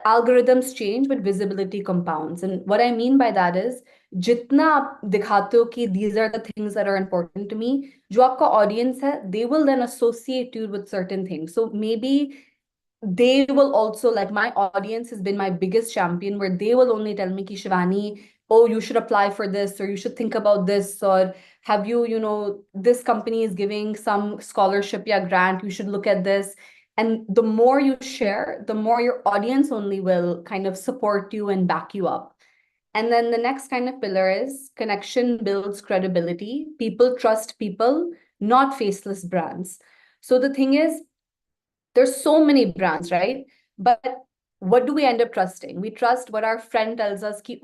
algorithms change, but visibility compounds. And what I mean by that is, जितना आप दिखाते हो कि these are the things that are important to me, जो आपका audience है, they will then associate you with certain things. So maybe they will also, like my audience has been my biggest champion, where they will only tell me ki Shivani, oh, you should apply for this, or you should think about this, or have you, this company is giving some scholarship, yeah, grant, you should look at this. And the more you share, the more your audience only will kind of support you and back you up. And then the next kind of pillar is connection builds credibility. People trust people, not faceless brands. So the thing is, there's so many brands, right? But what do we end up trusting? We trust what our friend tells us ki,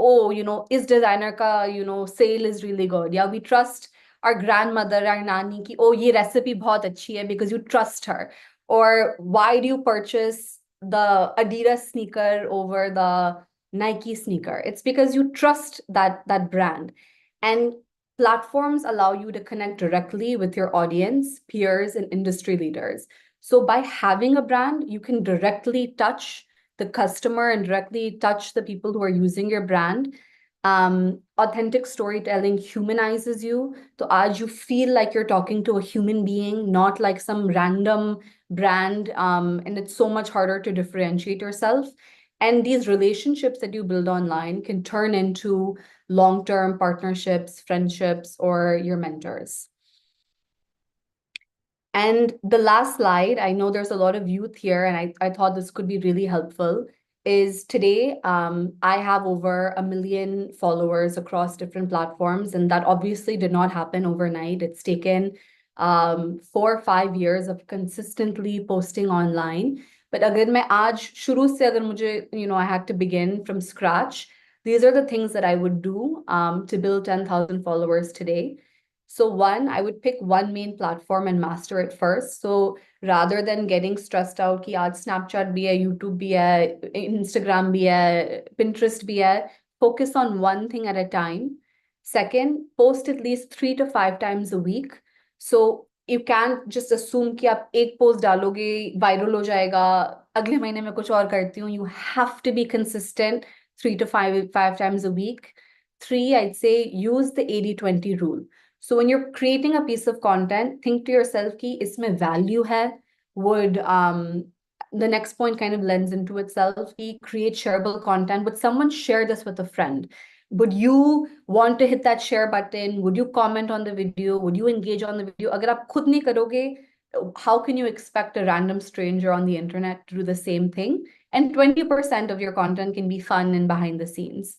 is designer ka, sale is really good. Yeah, we trust our grandmother, our nani ki, ye recipe bahut achhi hai, because you trust her. Or why do you purchase the Adidas sneaker over the Nike sneaker? It's because you trust that brand. And platforms allow you to connect directly with your audience, peers, and industry leaders. So by having a brand, you can directly touch the customer and directly touch the people who are using your brand. Authentic storytelling humanizes you. So as you feel like you're talking to a human being, not like some random brand, and it's so much harder to differentiate yourself. And these relationships that you build online can turn into long-term partnerships, friendships, or your mentors. And the last slide, I know there's a lot of youth here, and I thought this could be really helpful, is today I have over 1 million followers across different platforms, and that obviously did not happen overnight. It's taken 4 or 5 years of consistently posting online. But अगर मैं आज शुरू से अगर मुझे, I had to begin from scratch, these are the things that I would do to build 10,000 followers today. So one, I would pick one main platform and master it first. So rather than getting stressed out कि आज Snapchat भी है, YouTube भी है, Instagram भी है, Pinterest भी है, focus on one thing at a time. Second, post at least 3 to 5 times a week. So you can't just assume कि आप एक post डालोगे, viral हो जाएगा, अगले महीने में कुछ और करती हूँ. You have to be consistent 3 to 5 times a week. 3, I'd say use the 80-20 rule. So when you're creating a piece of content, think to yourself कि इसमें value है. Would the next point kind of lends into itself. Create shareable content. Would someone share this with a friend? Would you want to hit that share button? Would you comment on the video? Would you engage on the video? अगर आप खुद नहीं करोगे, how can you expect a random stranger on the internet to do the same thing? And 20% of your content can be fun and behind the scenes.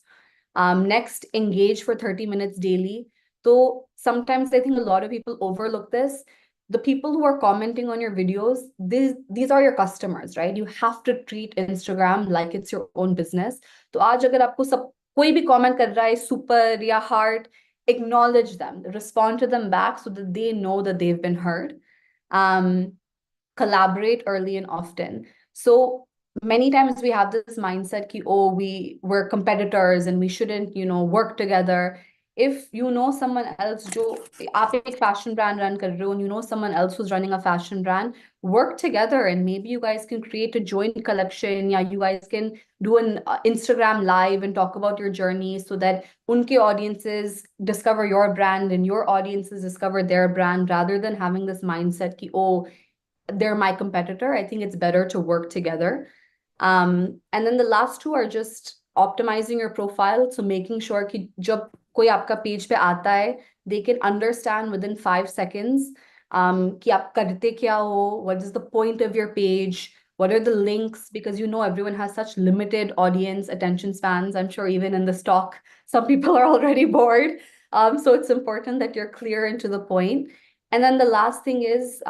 Next, engage for 30 minutes daily. So sometimes I think a lot of people overlook this. The people who are commenting on your videos, these are your customers, right? You have to treat Instagram like it's your own business. तो आज अगर आपको सब कोई भी comment कर रहा है super या heart, acknowledge them, respond to them back so that they know that they've been heard. Collaborate early and often. So many times we have this mindset कि oh we're competitors and we shouldn't work together. If you know someone else जो आप एक fashion brand run कर रहे हो, and you know someone else who's running a fashion brand, work together and maybe you guys can create a joint collection. Yeah, you guys can do an Instagram live and talk about your journey so that unke audiences discover your brand and your audiences discover their brand, rather than having this mindset कि oh they're my competitor. I think it's better to work together. And then the last two are just optimizing your profile. So making sure कि जब कोई आपका page पे आता है, they can understand within 5 seconds कि आप करते क्या हो, what is the point of your page, what are the links, because everyone has such limited audience attention spans. I'm sure even in the stock, some people are already bored. So it's important that you're clear and to the point. And then the last thing is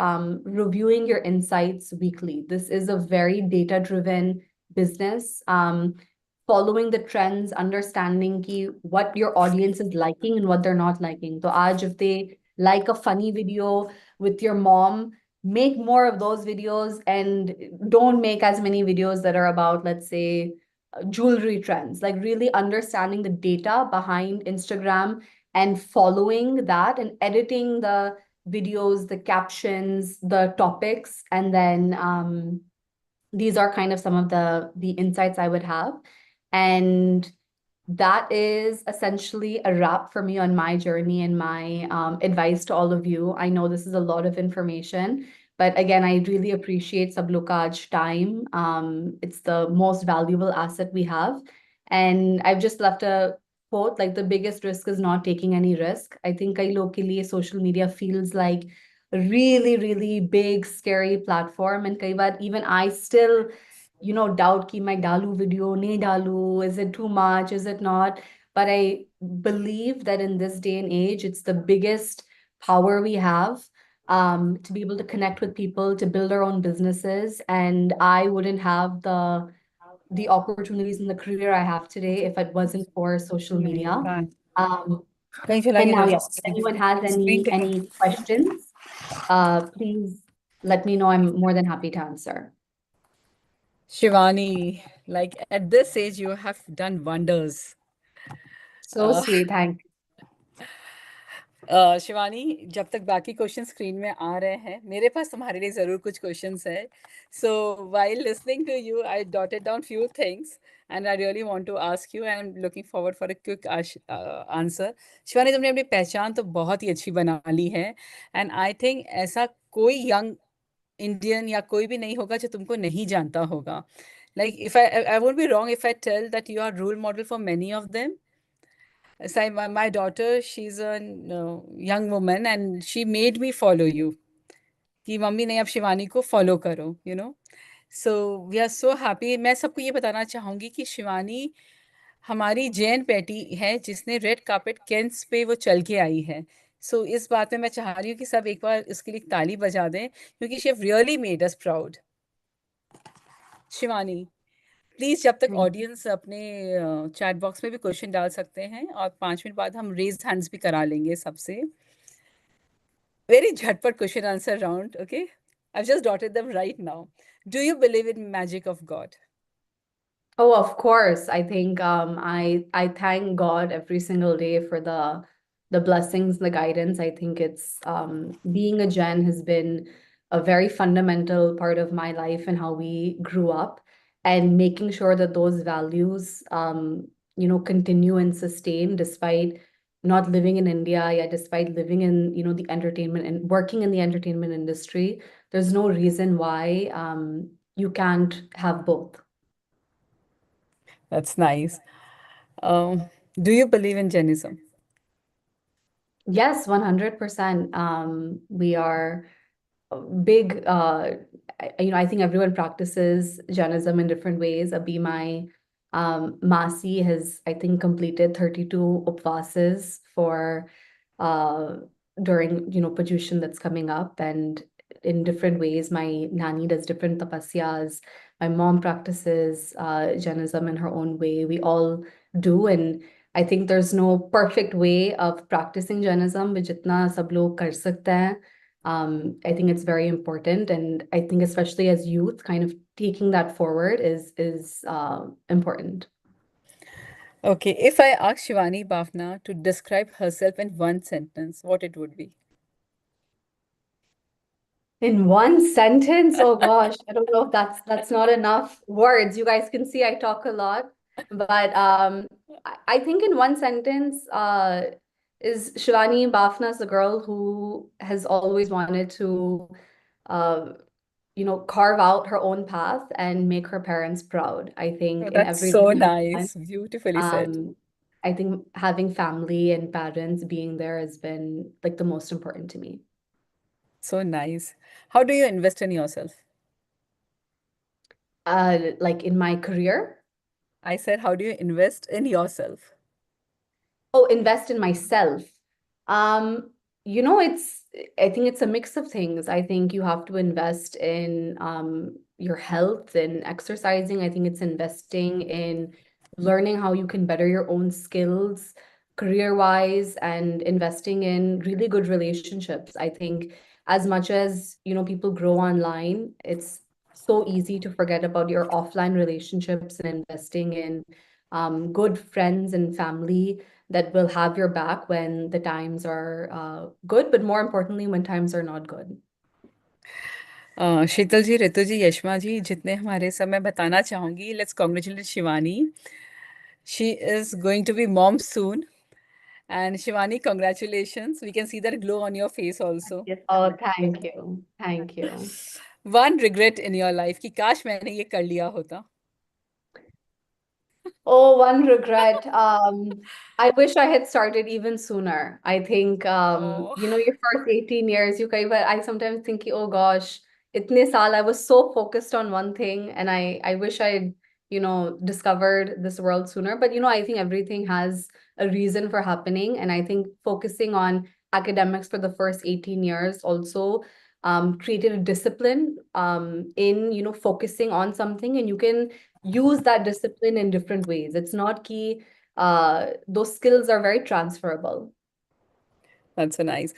reviewing your insights weekly. This is a very data-driven business. Following the trends, understanding what your audience is liking and what they're not liking. So aaj if they like a funny video with your mom, make more of those videos and don't make as many videos that are about, let's say, jewelry trends. Like really understanding the data behind Instagram and following that and editing the videos, the captions, the topics, and then these are kind of some of the insights I would have. And that is essentially a wrap for me on my journey and my advice to all of you. I know this is a lot of information, but again, I really appreciate sab log ka aaj time. It's the most valuable asset we have. And I've just left a quote, like the biggest risk is not taking any risk. I think kai log ke liye social media feels like a really, really big, scary platform. And kai baar even I still doubt ki main dalu video, nahi dalu, is it too much, is it not? But I believe that in this day and age, it's the biggest power we have to be able to connect with people, to build our own businesses. And I wouldn't have the opportunities in the career I have today if it wasn't for social media. कहीं चला And गया now, था yeah, if anyone has any questions, please let me know. I'm more than happy to answer. Shivani, like at this age, you have done wonders. So sweet. Thank you. Shivani, जब तक बाकी question screen में आ रहे हैं, मेरे पास तुम्हारे लिए ज़रूर कुछ क्वेश्चंस है. So while listening to you, I dotted down few things and I really want to ask you and I am looking forward for a quick answer. Shivani, तुमने अपनी पहचान तो बहुत ही अच्छी बना ली है एंड आई थिंक ऐसा कोई यंग इंडियन या कोई भी नहीं होगा जो तुमको नहीं जानता होगा. Like if I won't be wrong if I tell that you are role model for many of them. So my daughter, she's a young woman and she made me follow you. कि mummy नहीं, अब शिवानी को follow करो, you know. So we are so happy. मैं सबको ये बताना चाहूँगी कि शिवानी हमारी जैन बेटी है जिसने रेड कार्पेट कैंस पे वो चल के आई है. सो इस बात में मैं चाह रही हूँ कि सब एक बार इसके लिए ताली बजा दें क्योंकि she have really made us proud. Shivani, please जब तक ऑडियंस अपने चैट बॉक्स में भी क्वेश्चन डाल सकते हैं और 5 मिनट बाद हम रेज हैंड्स भी करा लेंगे सबसे. वेरी झटपट question answer round. Okay, I just dotted them right now. Do you believe in magic of God? Oh, of course. I think I thank God every single day for the blessings, the guidance. I think it's being a Gen has been a very fundamental part of my life and how we grew up, and making sure that those values continue and sustain despite not living in India, yeah, despite living in the entertainment and working in the entertainment industry. There's no reason why you can't have both. That's nice. Do you believe in Jainism? Yes, 100%. We are big, I think everyone practices Jainism in different ways. Abhi, my Masi has, I think, completed 32 upvases for during, Pajushan that's coming up, and in different ways. My nani does different tapasyas. My mom practices Jainism in her own way. We all do, and I think there's no perfect way of practicing Jainism, but jitna sab log kar sakte hain. I think it's very important, and I think especially as youth, kind of taking that forward is important. Okay, if I ask Shivani Bafna to describe herself in one sentence, what it would be? In one sentence, oh gosh, I don't know if that's not enough words. You guys can see I talk a lot, but I think in one sentence, is Shivani Bafna is the girl who has always wanted to, uh, carve out her own path and make her parents proud. I think Oh, in that's everything so she's done, nice. Beautifully said. I think having family and parents being there has been like the most important to me. So nice. How do you invest in yourself? Like in my career. I said, how do you invest in yourself? Oh, invest in myself. Um, I think it's a mix of things. I think you have to invest in your health and exercising. I think it's investing in learning how you can better your own skills career-wise, and investing in really good relationships. I think as much as, people grow online, it's so easy to forget about your offline relationships and investing in good friends and family that will have your back when the times are good, but more importantly, when times are not good. Sheetal ji, Ritu ji, Yashma ji, जितने हमारे सब, मैं बताना चाहूंगी, let's congratulate Shivani. She is going to be mom soon. And Shivani, congratulations. We can see that glow on your face also. Yes. Oh, thank you. Thank you. One regret in your life कि काश मैंने ये कर लिया होता. Oh, one regret. I wish I had started even sooner. I think, Oh, your first 18 years, but I sometimes think, oh gosh, itne saal, I was so focused on one thing, and I wish I'd, discovered this world sooner. But, I think everything has a reason for happening. And I think focusing on academics for the first 18 years also created a discipline in, focusing on something, and you can use that discipline in different ways. It's not key. Those skills are very transferable. that's so nice.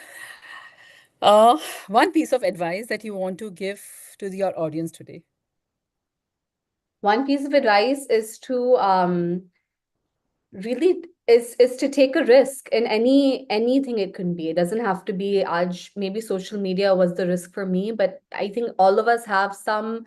One piece of advice that you want to give to your audience today. One piece of advice is to really is to take a risk in anything it can be. It doesn't have to be maybe social media was the risk for me, but I think all of us have some,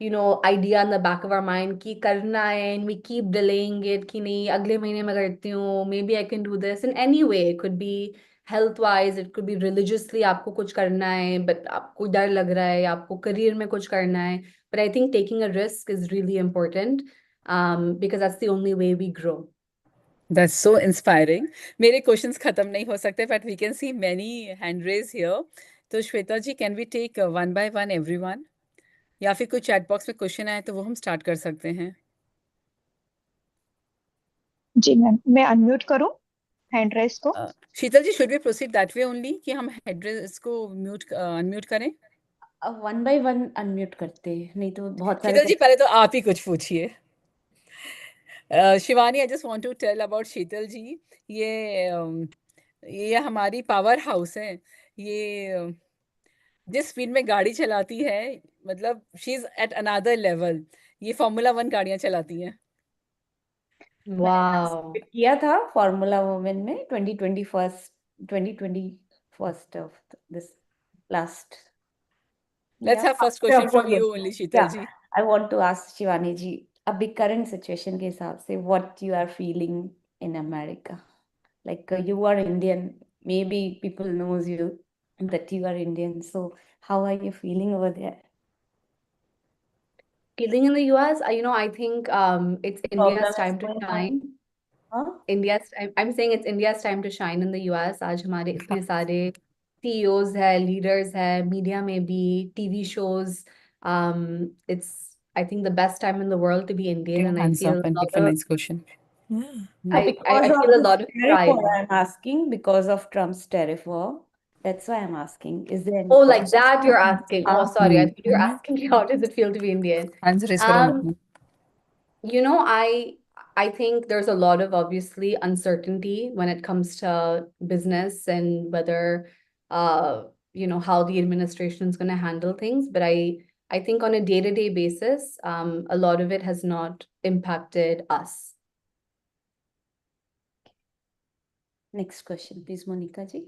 idea in the back of our mind ki karna hai, and we keep delaying it ki nahi agle mahine mein karti hu, maybe I can do this in any way. It could be health wise, it could be religiously आपको कुछ करना है but आपको डर लग रहा है, आपको career में कुछ करना है. But I think taking a risk is really important, because that's the only way we grow. That's so inspiring. मेरे questions खत्म नहीं हो सकते, but we can see many hand raise here. तो श्वेता जी, can we take one by one everyone? या फिर कोई chat box में question आए तो वो हम start कर सकते हैं. जी मैम, मैं अनम्यूट करूं हैंड रेस को? शीतल जी, should we proceed that way only कि हम hand raise को unmute करें? वन बाय वन अनम्यूट करते हैं, नहीं तो बहुत सारे शीतल जी, पहले तो आप ही कुछ पूछिए. Shivani, I just want to tell about शीतल जी. ये हमारी पावर हाउस है. ये जिस स्पीड में गाड़ी चलाती है, मतलब she is at another level. ये फॉर्मूला 1 गाड़ियां चलाती हैं. मैंने Wow. participate किया था फॉर्मूला वुमेन में 2021 of this last. Let's have first question from you only, Sheetal ji. I want to ask Shivani ji, अभी करंट सिचुएशन के हिसाब से what you are feeling in America. Like you are Indian, maybe people knows you that you are Indian. So how are you feeling over there? Feeling in the US, I think it's India's time to shine. I'm saying it's India's time to shine in the US. आज हमारे इतने सारे CEOs है, leaders है, media में भी, TV shows. It's I think the best time in the world to be Indian, and I feel a lot of next question. I feel a lot of pride. I'm asking because of Trump's tariff war. That's why I'm asking. Is there any Oh, like that you're asking. Oh, sorry. I thought you're asking me how does it feel to be Indian? Hands raise करो अपना. I think there's a lot of obviously uncertainty when it comes to business and whether how the administration is going to handle things. But I think on a day-to-day basis, a lot of it has not impacted us. next question, please, Monica ji?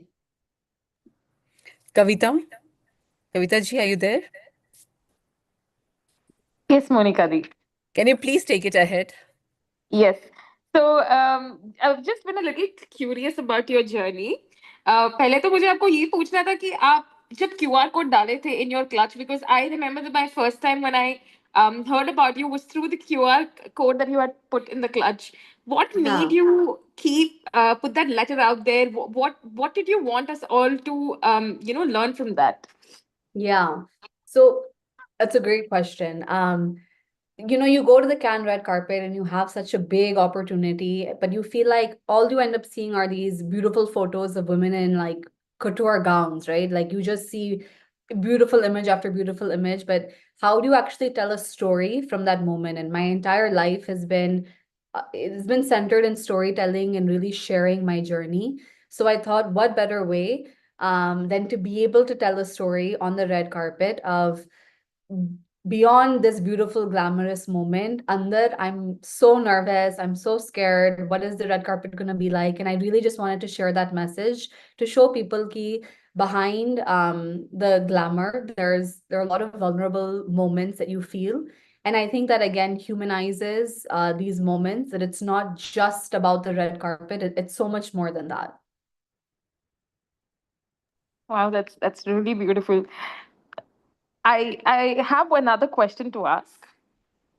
Kavita ji, are you there? Yes, Monica di. Can you please take it ahead? Yes. So I've just been a little curious about your journey. पहले तो मुझे आपको ये पूछना था कि आप जब QR code डाले थे in your clutch, because I remember that my first time when I heard about you was through the QR code that you had put in the clutch. What made you put that letter out there? What did you want us all to learn from that? Yeah. So that's a great question. You go to the Cannes red carpet and you have such a big opportunity, but you feel like all you end up seeing are these beautiful photos of women in like couture gowns, right? Like you just see beautiful image after beautiful image, but how do you actually tell a story from that moment? And my entire life has been it's been centered in storytelling and really sharing my journey. So I thought, what better way than to be able to tell a story on the red carpet of beyond this beautiful glamorous moment. Under, I'm so nervous, I'm so scared, what is the red carpet going to be like? And I really just wanted to share that message to show people ki behind the glamour there are a lot of vulnerable moments that you feel. And I think that again humanizes these moments, that it's not just about the red carpet, it's so much more than that. Wow, that's really beautiful. I have another question to ask.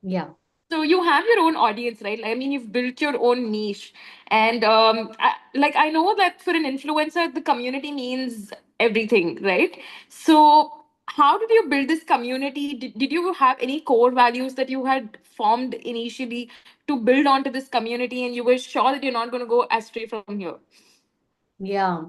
Yeah. So you have your own audience, right? I mean, you've built your own niche, and I know that for an influencer, the community means everything, right? So how did you build this community? Did you have any core values that you had formed initially to build onto this community, and you were sure that you're not going to go astray from here? Yeah.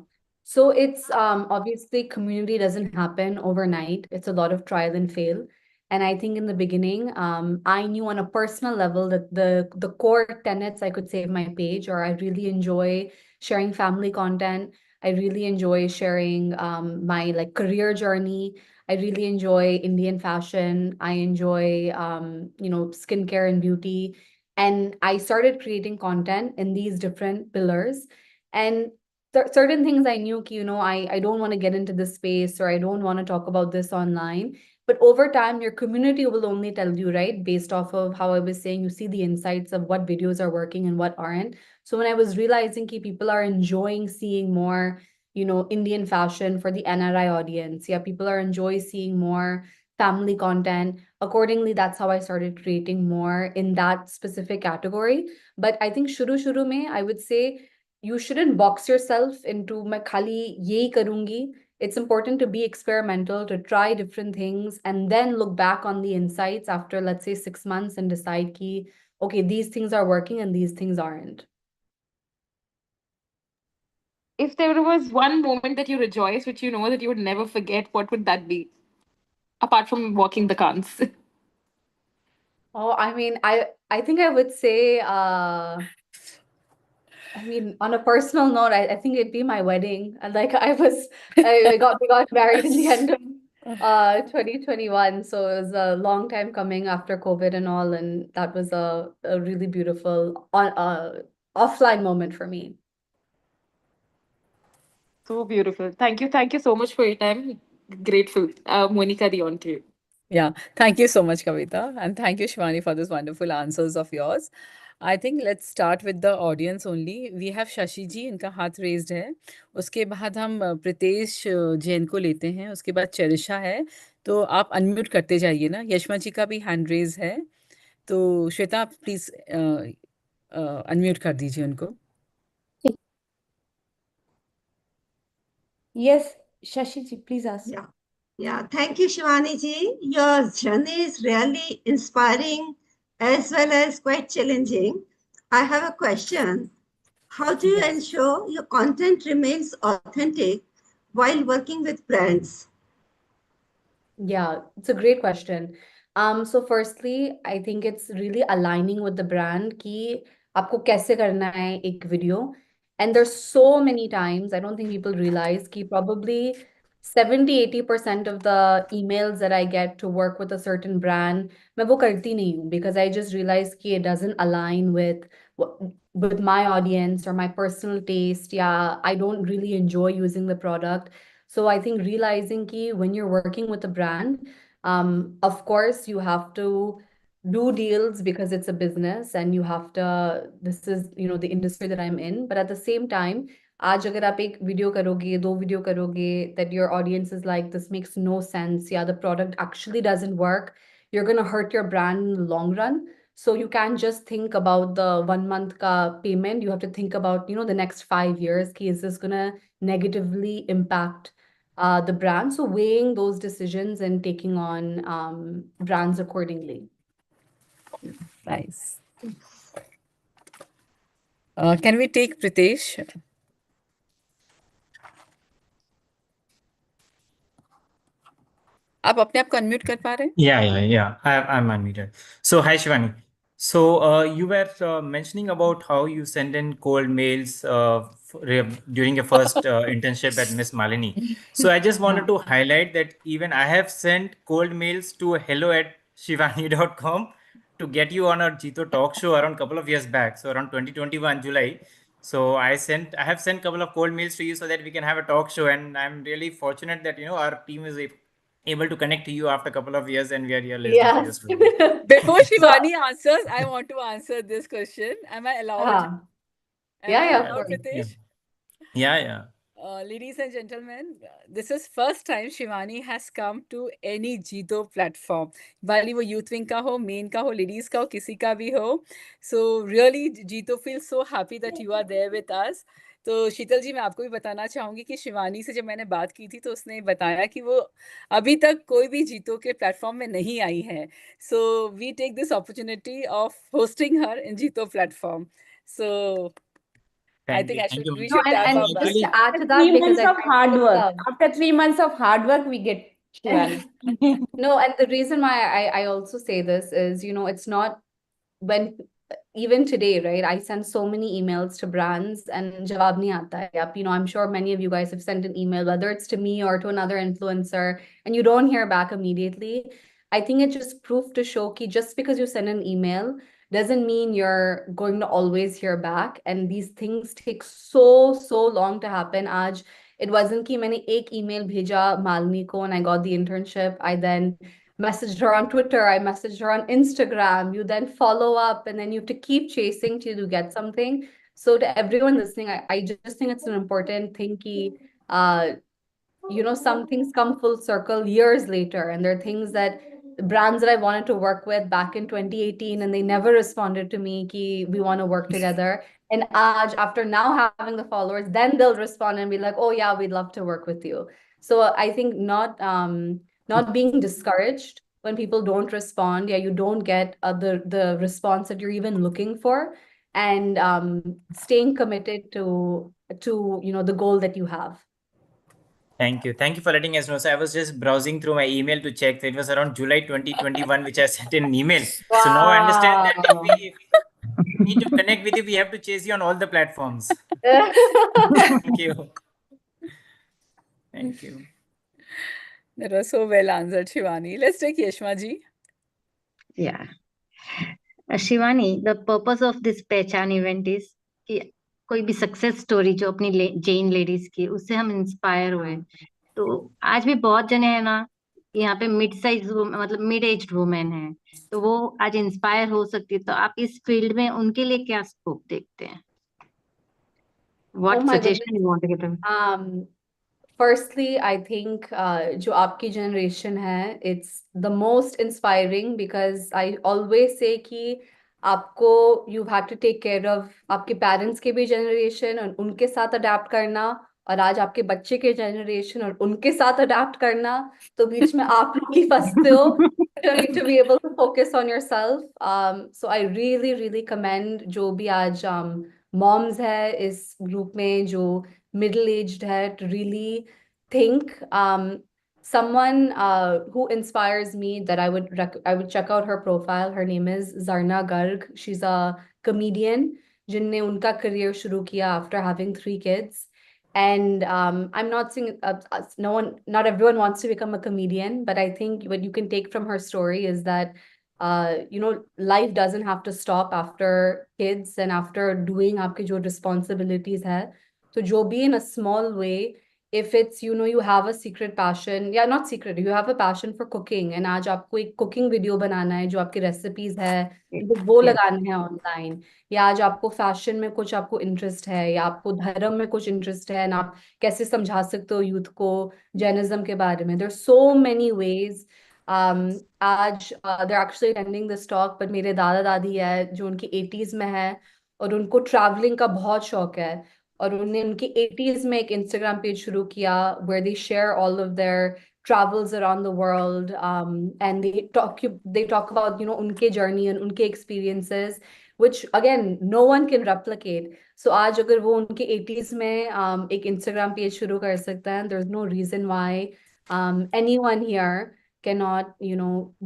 So it's obviously community doesn't happen overnight. It's a lot of trial and fail. And I think in the beginning, I knew on a personal level that the core tenets I could say of my page, or I really enjoy sharing family content. I really enjoy sharing my like career journey. I really enjoy Indian fashion. I enjoy skincare and beauty. And I started creating content in these different pillars. And certain things I knew, I don't want to get into this space, or I don't want to talk about this online. But over time, your community will only tell you, right? Based off of how I was saying, you see the insights of what videos are working and what aren't. So when I was realizing that people are enjoying seeing more, Indian fashion for the NRI audience, yeah, people are enjoy seeing more family content. Accordingly, that's how I started creating more in that specific category. But I think shuru mein, I would say you shouldn't box yourself into मैं खाली यही करूंगी. It's important to be experimental, to try different things, and then look back on the insights after, let's say, 6 months and decide ki, okay, these things are working and these things aren't. If there was one moment that you rejoice, which you know that you would never forget, what would that be? Apart from walking the cans. Oh, I mean, I think I would say, I mean, on a personal note, I think it'd be my wedding. And like we got married in the end of 2021. So it was a long time coming after COVID and all, and that was a really beautiful offline moment for me. So beautiful. Thank you. Thank you so much for your time. Grateful. Monica, the on to you. Yeah, thank you so much, Kavita. And thank you, Shivani, for those wonderful answers of yours. I think let's start with the audience only. We have Shashi ji, इनका हाथ raised है. उसके बाद हम प्रितेश जैन को लेते हैं. उसके बाद चरिशा है. तो आप अनम्यूट करते जाइए ना. यशमा जी का भी हैंड रेज है. तो श्वेता, आप प्लीज अनम्यूट कर दीजिए उनको. Yes, Shashi ji, please ask. Yeah. Thank you, Shivani ji. Your journey is really inspiring as well as quite challenging. I have a question. How do you ensure your content remains authentic while working with brands? Yeah, it's a great question. So firstly, I think it's really aligning with the brand कि आपको कैसे करना है एक video. And there's so many times, I don't think people realize कि probably 70-80% of the emails that I get to work with a certain brand, मैं वो करती नहीं हूँ because I just realized कि it doesn't align with my audience or my personal taste. Yeah, I don't really enjoy using the product. So I think realizing ki when you're working with a brand, of course you have to do deals because it's a business and you have to, this is, the industry that I'm in. But at the same time, आज अगर आप एक video करोगे, दो video करोगे, that your audience is like, this makes no sense. Yeah, the product actually doesn't work. You're going to hurt your brand in the long run. So you can't just think about the 1 month ka payment. You have to think about, the next 5 years. Ki is this going to negatively impact the brand? So weighing those decisions and taking on brands accordingly. Nice. Can we take Pritesh? आप अपने आप को unmute कर पा रहे हैं? Yeah. I'm unmuted. So, hi, Shivani. So, you were mentioning about how you send in cold mails during your first internship at Miss Malini. So, I just wanted to highlight that even I have sent cold mails to hello@shivani.com to get you on a Jito talk show around a couple of years back. So, around 2021 July. So, I have sent a couple of cold mails to you so that we can have a talk show. And I'm really fortunate that, our team is able to connect to you after a couple of years and we are here listening to your story. Before Shivani answers, I want to answer this question. Am I allowed? Yeah, Allowed, Pritesh? Yeah. Ladies and gentlemen, this is first time Shivani has come to any Jito platform. Wali wo youth wing ka ho, main ka ho, ladies ka ho, kisi ka bhi ho. So really Jito feels so happy that you are there with us. तो शीतल जी, मैं आपको भी बताना चाहूंगी कि शिवानी से जब मैंने बात की थी तो उसने बताया कि वो अभी तक कोई भी जीतो के प्लेटफॉर्म में नहीं आई है. So we take this opportunity of hosting her in JITO platform. So I think we should tap our back. Just to add to that, because after 3 months of hard work, we get Shivani. No, and the reason why I also say this is, it's not when even today, right? I send so many emails to brands and jawab nahi aata hai. Yep, I'm sure many of you guys have sent an email, whether it's to me or to another influencer, and you don't hear back immediately. I think it's just proof to show ki just because you send an email doesn't mean you're going to always hear back. And these things take so long to happen. Aaj, it wasn't ki maine ek email bheja Malini ko and I got the internship. I then messaged her on Twitter, I messaged her on Instagram. You then follow up and then you have to keep chasing till you get something. So to everyone listening, I just think it's an important thing ki, uh, some things come full circle years later, and there are things that brands that I wanted to work with back in 2018 and they never responded to me ki we want to work together. And Aj, after now having the followers, then they'll respond and be like, oh yeah, we'd love to work with you. So I think not being discouraged when people don't respond. Yeah, you don't get the response that you're even looking for, and staying committed to the goal that you have. Thank you. Thank you for letting us know. So I was just browsing through my email to check. It was around July 2021, which I sent an email. Wow. So now I understand that if we need to connect with you, we have to chase you on all the platforms. Thank you. Thank you. That was so well answered, Shivani. Let's take Yashma ji. Yeah. Shivani, the purpose of this Pehchaan event is कि कोई भी success story जो अपनी Jain ladies की उससे हम inspire हुए. तो आज भी बहुत जने हैं ना यहाँ पे मिड साइज मतलब मिड एज वुमेन है, तो वो आज इंस्पायर हो सकती है. तो आप इस फील्ड में उनके लिए क्या स्कोप देखते हैं? What suggestion you want to give them? Firstly, I think जो आपकी generation है, it's the most inspiring because I always say कि आपको you've had to take care of आपके parents के भी generation और उनके साथ adapt करना, और आज आपके बच्चे के generation और उनके साथ adapt करना, तो बीच में आप लोग ही फंसते हो. You need to be able to focus on yourself. So I really commend जो भी आज moms है इस group में जो middle aged है, to really think. Someone who inspires me that I would check out her profile. Her name is Zarna Garg. She's a comedian जिनने उनका career शुरू किया after having 3 kids. And I'm not saying not everyone wants to become a comedian, but I think what you can take from her story is that life doesn't have to stop after kids and after doing आपके जो responsibilities है. So जो भी in a small way, if it's you have a secret passion, yeah, not secret, you have a passion for cooking, and आज आपको एक cooking video बनाना है जो आपकी recipes है, वो लगाने हैं online, या आज आपको fashion में कुछ आपको interest है, या आपको धर्म में कुछ interest है, ना आप कैसे समझा सकते हो youth को Jainism के बारे में. There's so many ways. आज they're actually attending this talk, but मेरे दादा दादी है जो उनकी 80s में है और उनको traveling का बहुत शौक है, और उन्होंने उनके 80s में एक Instagram page शुरू किया where they share all of their travels around the world, and they talk about उनके journey and उनके experiences, which again no one can replicate. So आज अगर वो उनके 80s में एक Instagram page शुरू कर सकता है, there's no reason why anyone here cannot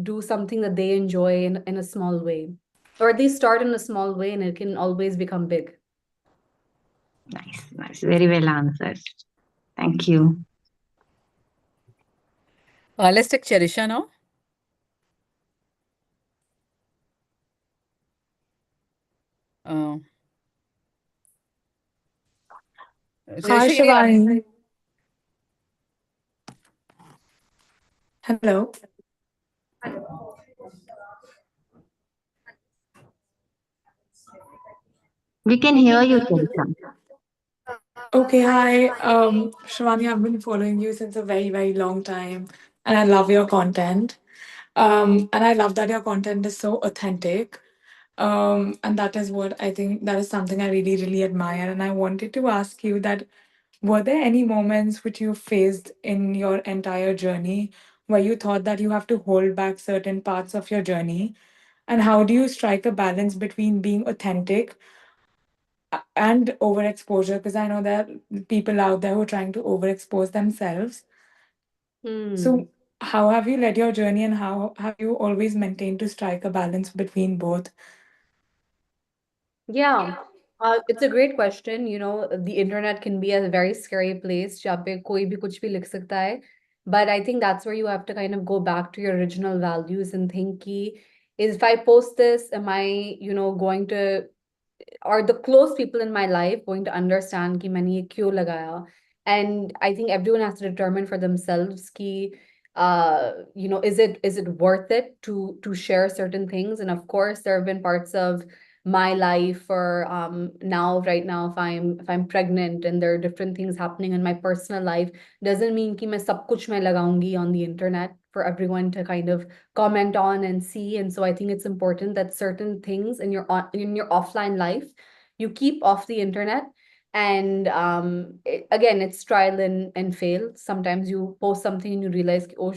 do something that they enjoy in a small way, or at least start in a small way, and it can always become big. Nice. Very well answered. Thank you. Let's take Cherisha now. Hi, Shivani. Hello. We can hear you, Cherisha. Okay, hi. Shivani, I've been following you since a very long time, and I love your content. And I love that your content is so authentic. And that is what I think that is something I really admire. And I wanted to ask you that were there any moments which you faced in your entire journey where you thought that you have to hold back certain parts of your journey? And how do you strike a balance between being authentic and overexposure? Because I know there are people out there who are trying to overexpose themselves. So how have you led your journey, and how have you always maintained to strike a balance between both? Yeah, it's a great question. You know, the internet can be a very scary place जहाँ पे कोई भी कुछ भी लिख सकता है. But I think that's where you have to kind of go back to your original values and think कि if I post this, am I, going to are the close people in my life going to understand कि मैंने ये क्यों लगाया? And I think everyone has to determine for themselves कि is it worth it to share certain things? And of course, there have been parts of my life or now right now if I'm pregnant and there are different things happening in my personal life, doesn't mean कि मैं सब कुछ मैं लगाऊंगी on the internet for everyone to kind of comment on and see. And so I think it's important that certain things in your offline life you keep off the internet. And again, it's trial and fail. Sometimes you post something and you realize कि, oh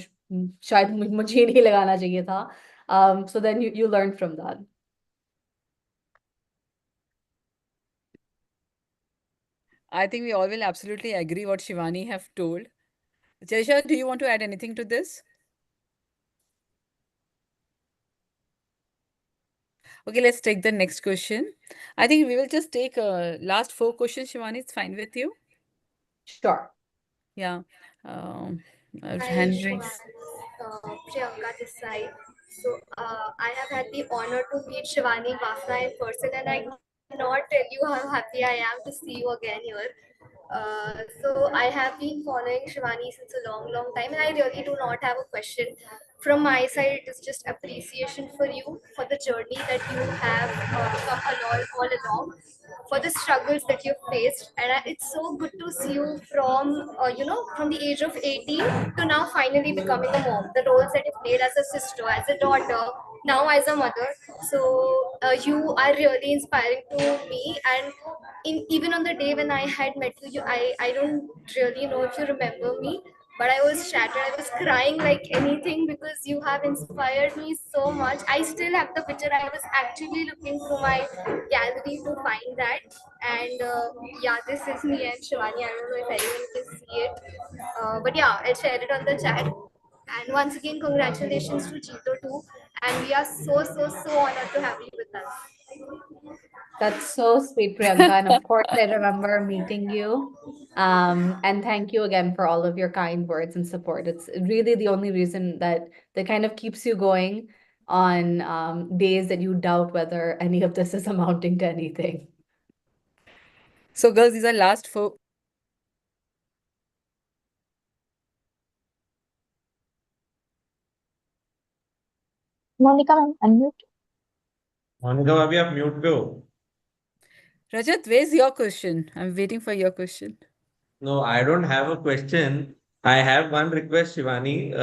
शायद मुझे नहीं लगाना चाहिए था. So then you learn from that. I think we all will absolutely agree what Shivani have told. Jesha, do you want to add anything to this? Okay, let's take the next question. I think we will just take last 4 questions, Shivani. It's fine with you? Sure. Yeah. Hi, Hand Shivani. raise. Priyanka this side. So I have had the honor to meet Shivani Bafna in person, and I cannot tell you how happy I am to see you again here. So I have been following Shivani since a long, long time, and I really do not have a question. From my side, it is just appreciation for you for the journey that you have come all along, for the struggles that you've faced, and it's so good to see you from the age of 18 to now finally becoming a mom. The roles that you've played as a sister, as a daughter, now as a mother. So you are really inspiring to me, and even on the day when I had met you, I don't really know if you remember me, but I was shattered. I was crying like anything because you have inspired me so much. I still have the picture. I was actually looking through my gallery to find that. And yeah, this is me and Shivani. I don't know if anyone can see it. But yeah, I'll share it on the chat. And once again, congratulations to Jito too. And we are so honored to have you with us. That's so sweet, Priyanka. And of course, I remember meeting you. And thank you again for all of your kind words and support. It's really the only reason that kind of keeps you going on days that you doubt whether any of this is amounting to anything. So, girls, these are last 4. Monica, ma'am, unmute. Monika भाभी आप mute पे हो. Rajat, where's your question? I'm waiting for your question. No, I don't have a question. I have one request, Shivani.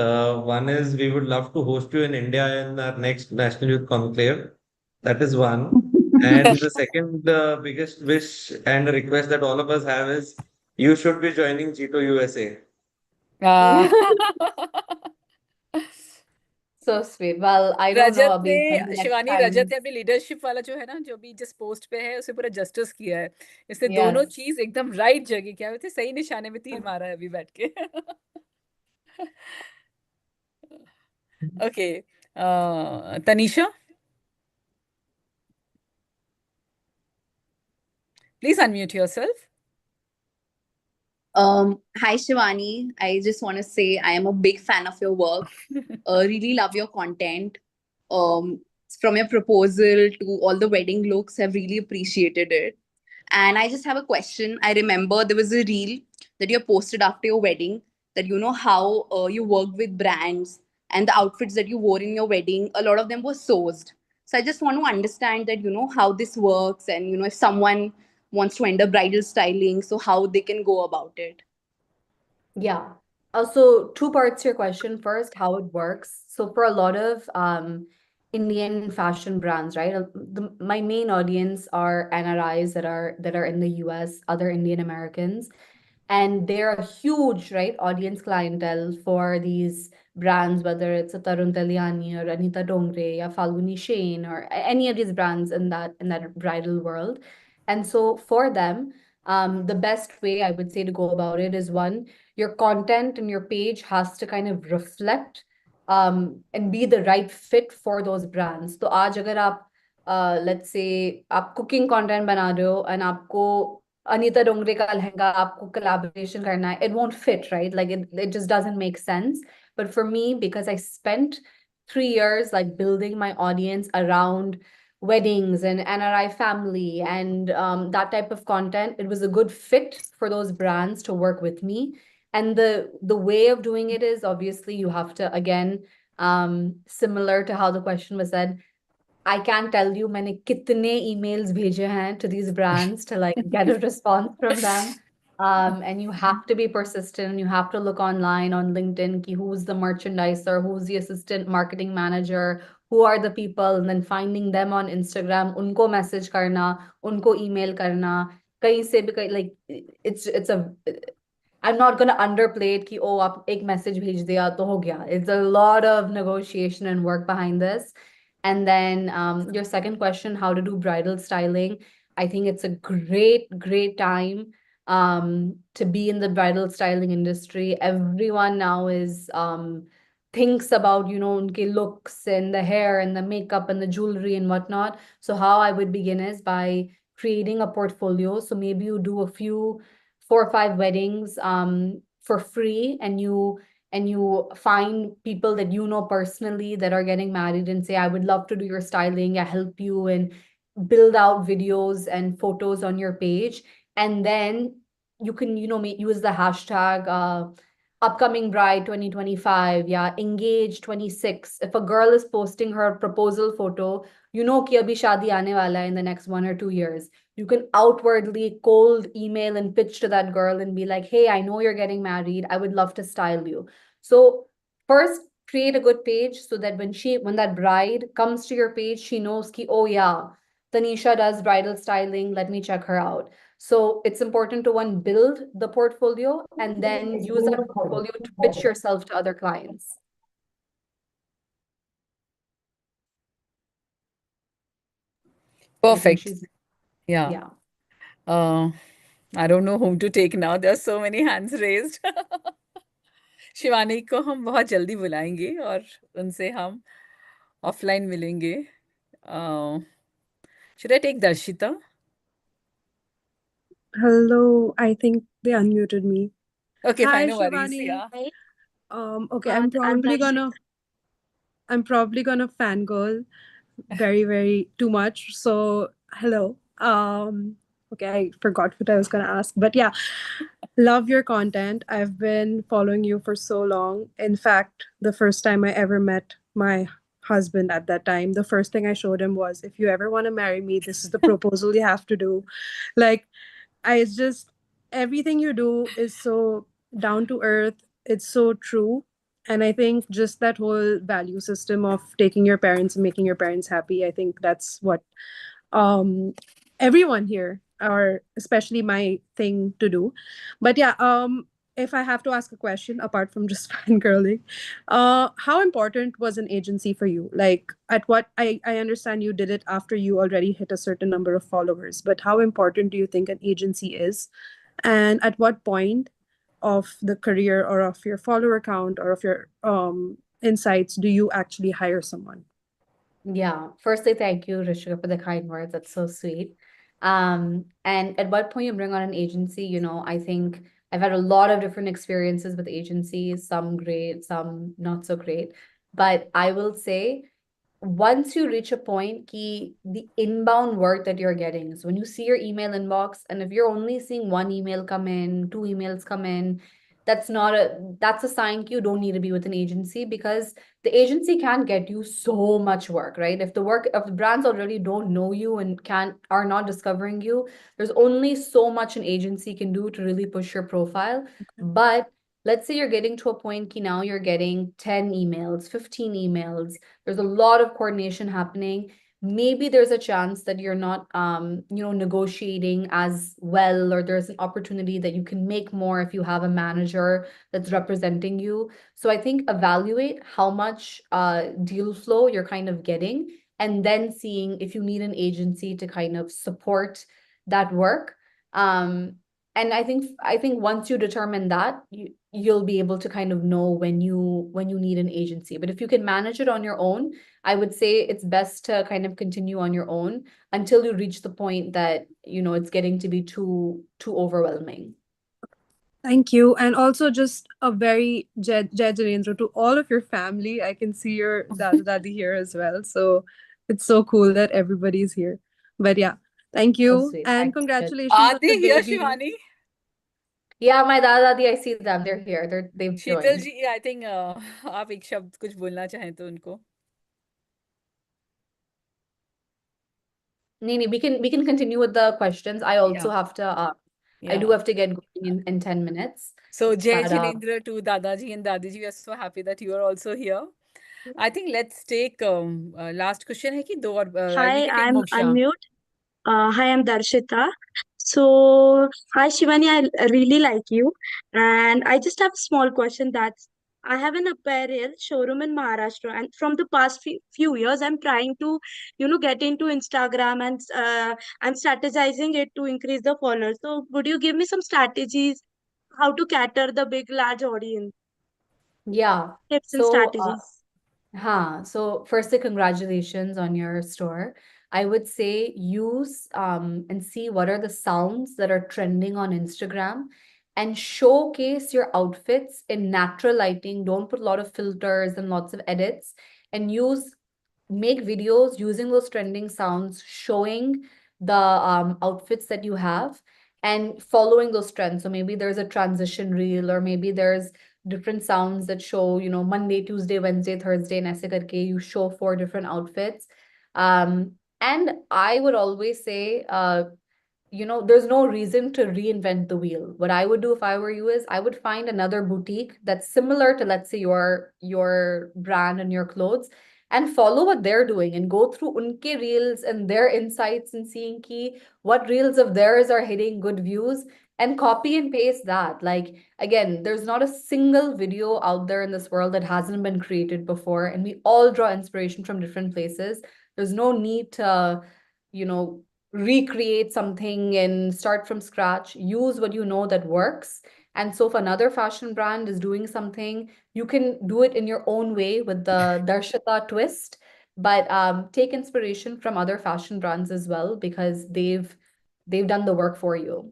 One is we would love to host you in India in our next National Youth Conclave. That is one. And the second biggest wish and request that all of us have is you should be joining Cheeto USA. So sweet. Well, I don't know रजत अभी when the next Shivani time. रजत ने अपनी leadership वाला जो है ना जो भी जिस पोस्ट पे है उसे पूरा जस्टिस किया है. इसने दोनों Yes. चीज एकदम राइट जगह क्या होते सही निशाने में तीर मारा है अभी बैठ के. Okay Tanisha please unmute yourself. Hi Shivani, I just want to say I am a big fan of your work. Really love your content. From your proposal to all the wedding looks, I've really appreciated it. And I just have a question. I remember there was a reel that you posted after your wedding that you know how you worked with brands and the outfits that you wore in your wedding. A lot of them were sourced. So I just want to understand that you know how this works and you know if someone wants to enter bridal styling, so how they can go about it. Yeah. Also, two parts to your question. First, how it works. So for a lot of Indian fashion brands, right? My main audience are NRIs that are in the US, other Indian Americans, and they're a huge, right, audience clientele for these brands, whether it's a Tarun Talyani or Anita Dongre or Falguni Shane or any of these brands in that bridal world. And so for them, the best way I would say to go about it is one, your content and your page has to kind of reflect and be the right fit for those brands. So आज अगर आप let's say आप cooking content बना रहे हो and आपको अनीता डोंगरे का लहंगा आपको collaboration करना है, it won't fit, right? Like it just doesn't make sense. But for me, because I spent 3 years like building my audience around weddings and NRI family and that type of content, it was a good fit for those brands to work with me. And the way of doing it is obviously you have to, again, similar to how the question was said, I can't tell you मैंने कितने emails भेजे हैं to these brands to like get a response from them. And you have to be persistent. You have to look online on LinkedIn ki who's the merchandiser, who's the assistant marketing manager, who are the people, and then finding them on Instagram, unko message karna, unko email karna. कहीं से भी like it's a I'm not gonna underplay it कि oh आप एक message भेज दिया तो हो गया. It's a lot of negotiation and work behind this. And then your second question, how to do bridal styling. I think it's a great time to be in the bridal styling industry. Everyone now is thinks about, you know, unke looks and the hair and the makeup and the jewelry and whatnot. So how I would begin is by creating a portfolio. So maybe you do a few 4 or 5 weddings for free, and you find people that you know personally that are getting married and say, I would love to do your styling, I help you, and build out videos and photos on your page. And then you can, you know, use the hashtag upcoming bride 2025, yeah, engage 26. If a girl is posting her proposal photo, you know कि अभी शादी आने वाला है in the next 1 or 2 years. You can outwardly cold email and pitch to that girl and be like, hey, I know you're getting married, I would love to style you. So first create a good page so that when that bride comes to your page, she knows ki, oh yeah, Tanisha does bridal styling, let me check her out. So it's important to one, build the portfolio and then use that portfolio to pitch yourself to other clients. Perfect. Yeah. Yeah. I don't know whom to take now. There are so many hands raised. Shivani को हम बहुत जल्दी बुलाएंगे और उनसे हम offline मिलेंगे. Should I take Darshita? Hello, I think they unmuted me. Okay, Hi, fine, no worries. Shivani. Yeah. Okay, I'm probably gonna fangirl very too much. So hello. Okay, I forgot what I was gonna ask, but yeah, love your content. I've been following you for so long. In fact, the first time I ever met my husband at that time, the first thing I showed him was, if you ever want to marry me, this is the proposal you have to do. Like, it's just everything you do is so down to earth. It's so true. And I think just that whole value system of taking your parents and making your parents happy, I think that's what um everyone here, or especially my thing to do. But yeah, if I have to ask a question apart from just fangirling, how important was an agency for you? Like, at what, I understand you did it after you already hit a certain number of followers, but how important do you think an agency is? And at what point of the career or of your follower count or of your insights do you actually hire someone? Yeah. Firstly, thank you, Rishika, for the kind words. That's so sweet. And at what point you bring on an agency, you know, I think I've had a lot of different experiences with agencies, some great, some not so great. But I will say, once you reach a point ki the inbound work that you're getting, so when you see your email inbox, and if you're only seeing one email come in, two emails come in, that's a sign you don't need to be with an agency, because the agency can't get you so much work, right? If the brands already don't know you and are not discovering you, there's only so much an agency can do to really push your profile. But let's say you're getting to a point ki now you're getting 10 emails, 15 emails, there's a lot of coordination happening. Maybe there's a chance that you're not negotiating as well, or there's an opportunity that you can make more if you have a manager that's representing you. So I think evaluate how much deal flow you're kind of getting, and then seeing if you need an agency to kind of support that work. And I think once you determine that, you'll be able to kind of know when you need an agency. But if you can manage it on your own, I would say it's best to kind of continue on your own until you reach the point that, it's getting to be too overwhelming. Thank you. And also just a very Jai Janendra to all of your family. I can see your Dada Dadi here as well. So it's so cool that everybody's here. But yeah, thank So you. sweet. And Thanks, Jed. congratulations Are on they the here, baby. Shivani? Yeah, my Dada Dadi, I see them. They're here. They've Sheetal joined. Ji, I think आप एक शब्द कुछ बोलना चाहें तो उनको. Nini, we can continue with the questions. I also Yeah. have to I do Yeah. have to get going in 10 minutes. So Jai But Jinendra to Dadaji and Dadiji, we are so happy that you are also here. I think let's take last question है कि दो और we Hi, can take I'm Moksha. unmute. Hi, I'm Darshita. So, hi Shivani, I really like you. And I just have a small question that I have an apparel showroom in Maharashtra, and from the past few years, I'm trying to, get into Instagram, and I'm strategizing it to increase the followers. So, would you give me some strategies how to cater the big, large audience? yeah. Tips and So strategies. So firstly, congratulations on your store. I would say use and see what are the sounds that are trending on Instagram and showcase your outfits in natural lighting. Don't put a lot of filters and lots of edits, and make videos using those trending sounds, showing the outfits that you have and following those trends. So maybe there's a transition reel, or maybe there's different sounds that show, Monday, Tuesday, Wednesday, Thursday, and aise karke you show 4 different outfits. And I would always say, there's no reason to reinvent the wheel. What I would do if I were you is I would find another boutique that's similar to, let's say, your brand and your clothes, and follow what they're doing and go through unke reels and their insights and seeing what reels of theirs are hitting good views, and copy and paste that. Like, again, there's not a single video out there in this world that hasn't been created before, and we all draw inspiration from different places. There's no need to, you know, recreate something and start from scratch. Use what you know that works. And so if another fashion brand is doing something, you can do it in your own way with the Darshita twist. But take inspiration from other fashion brands as well, because they've done the work for you.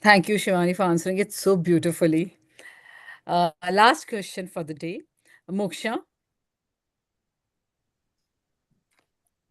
Thank you, Shivani, for answering it so beautifully. Last question for the day. Moksha.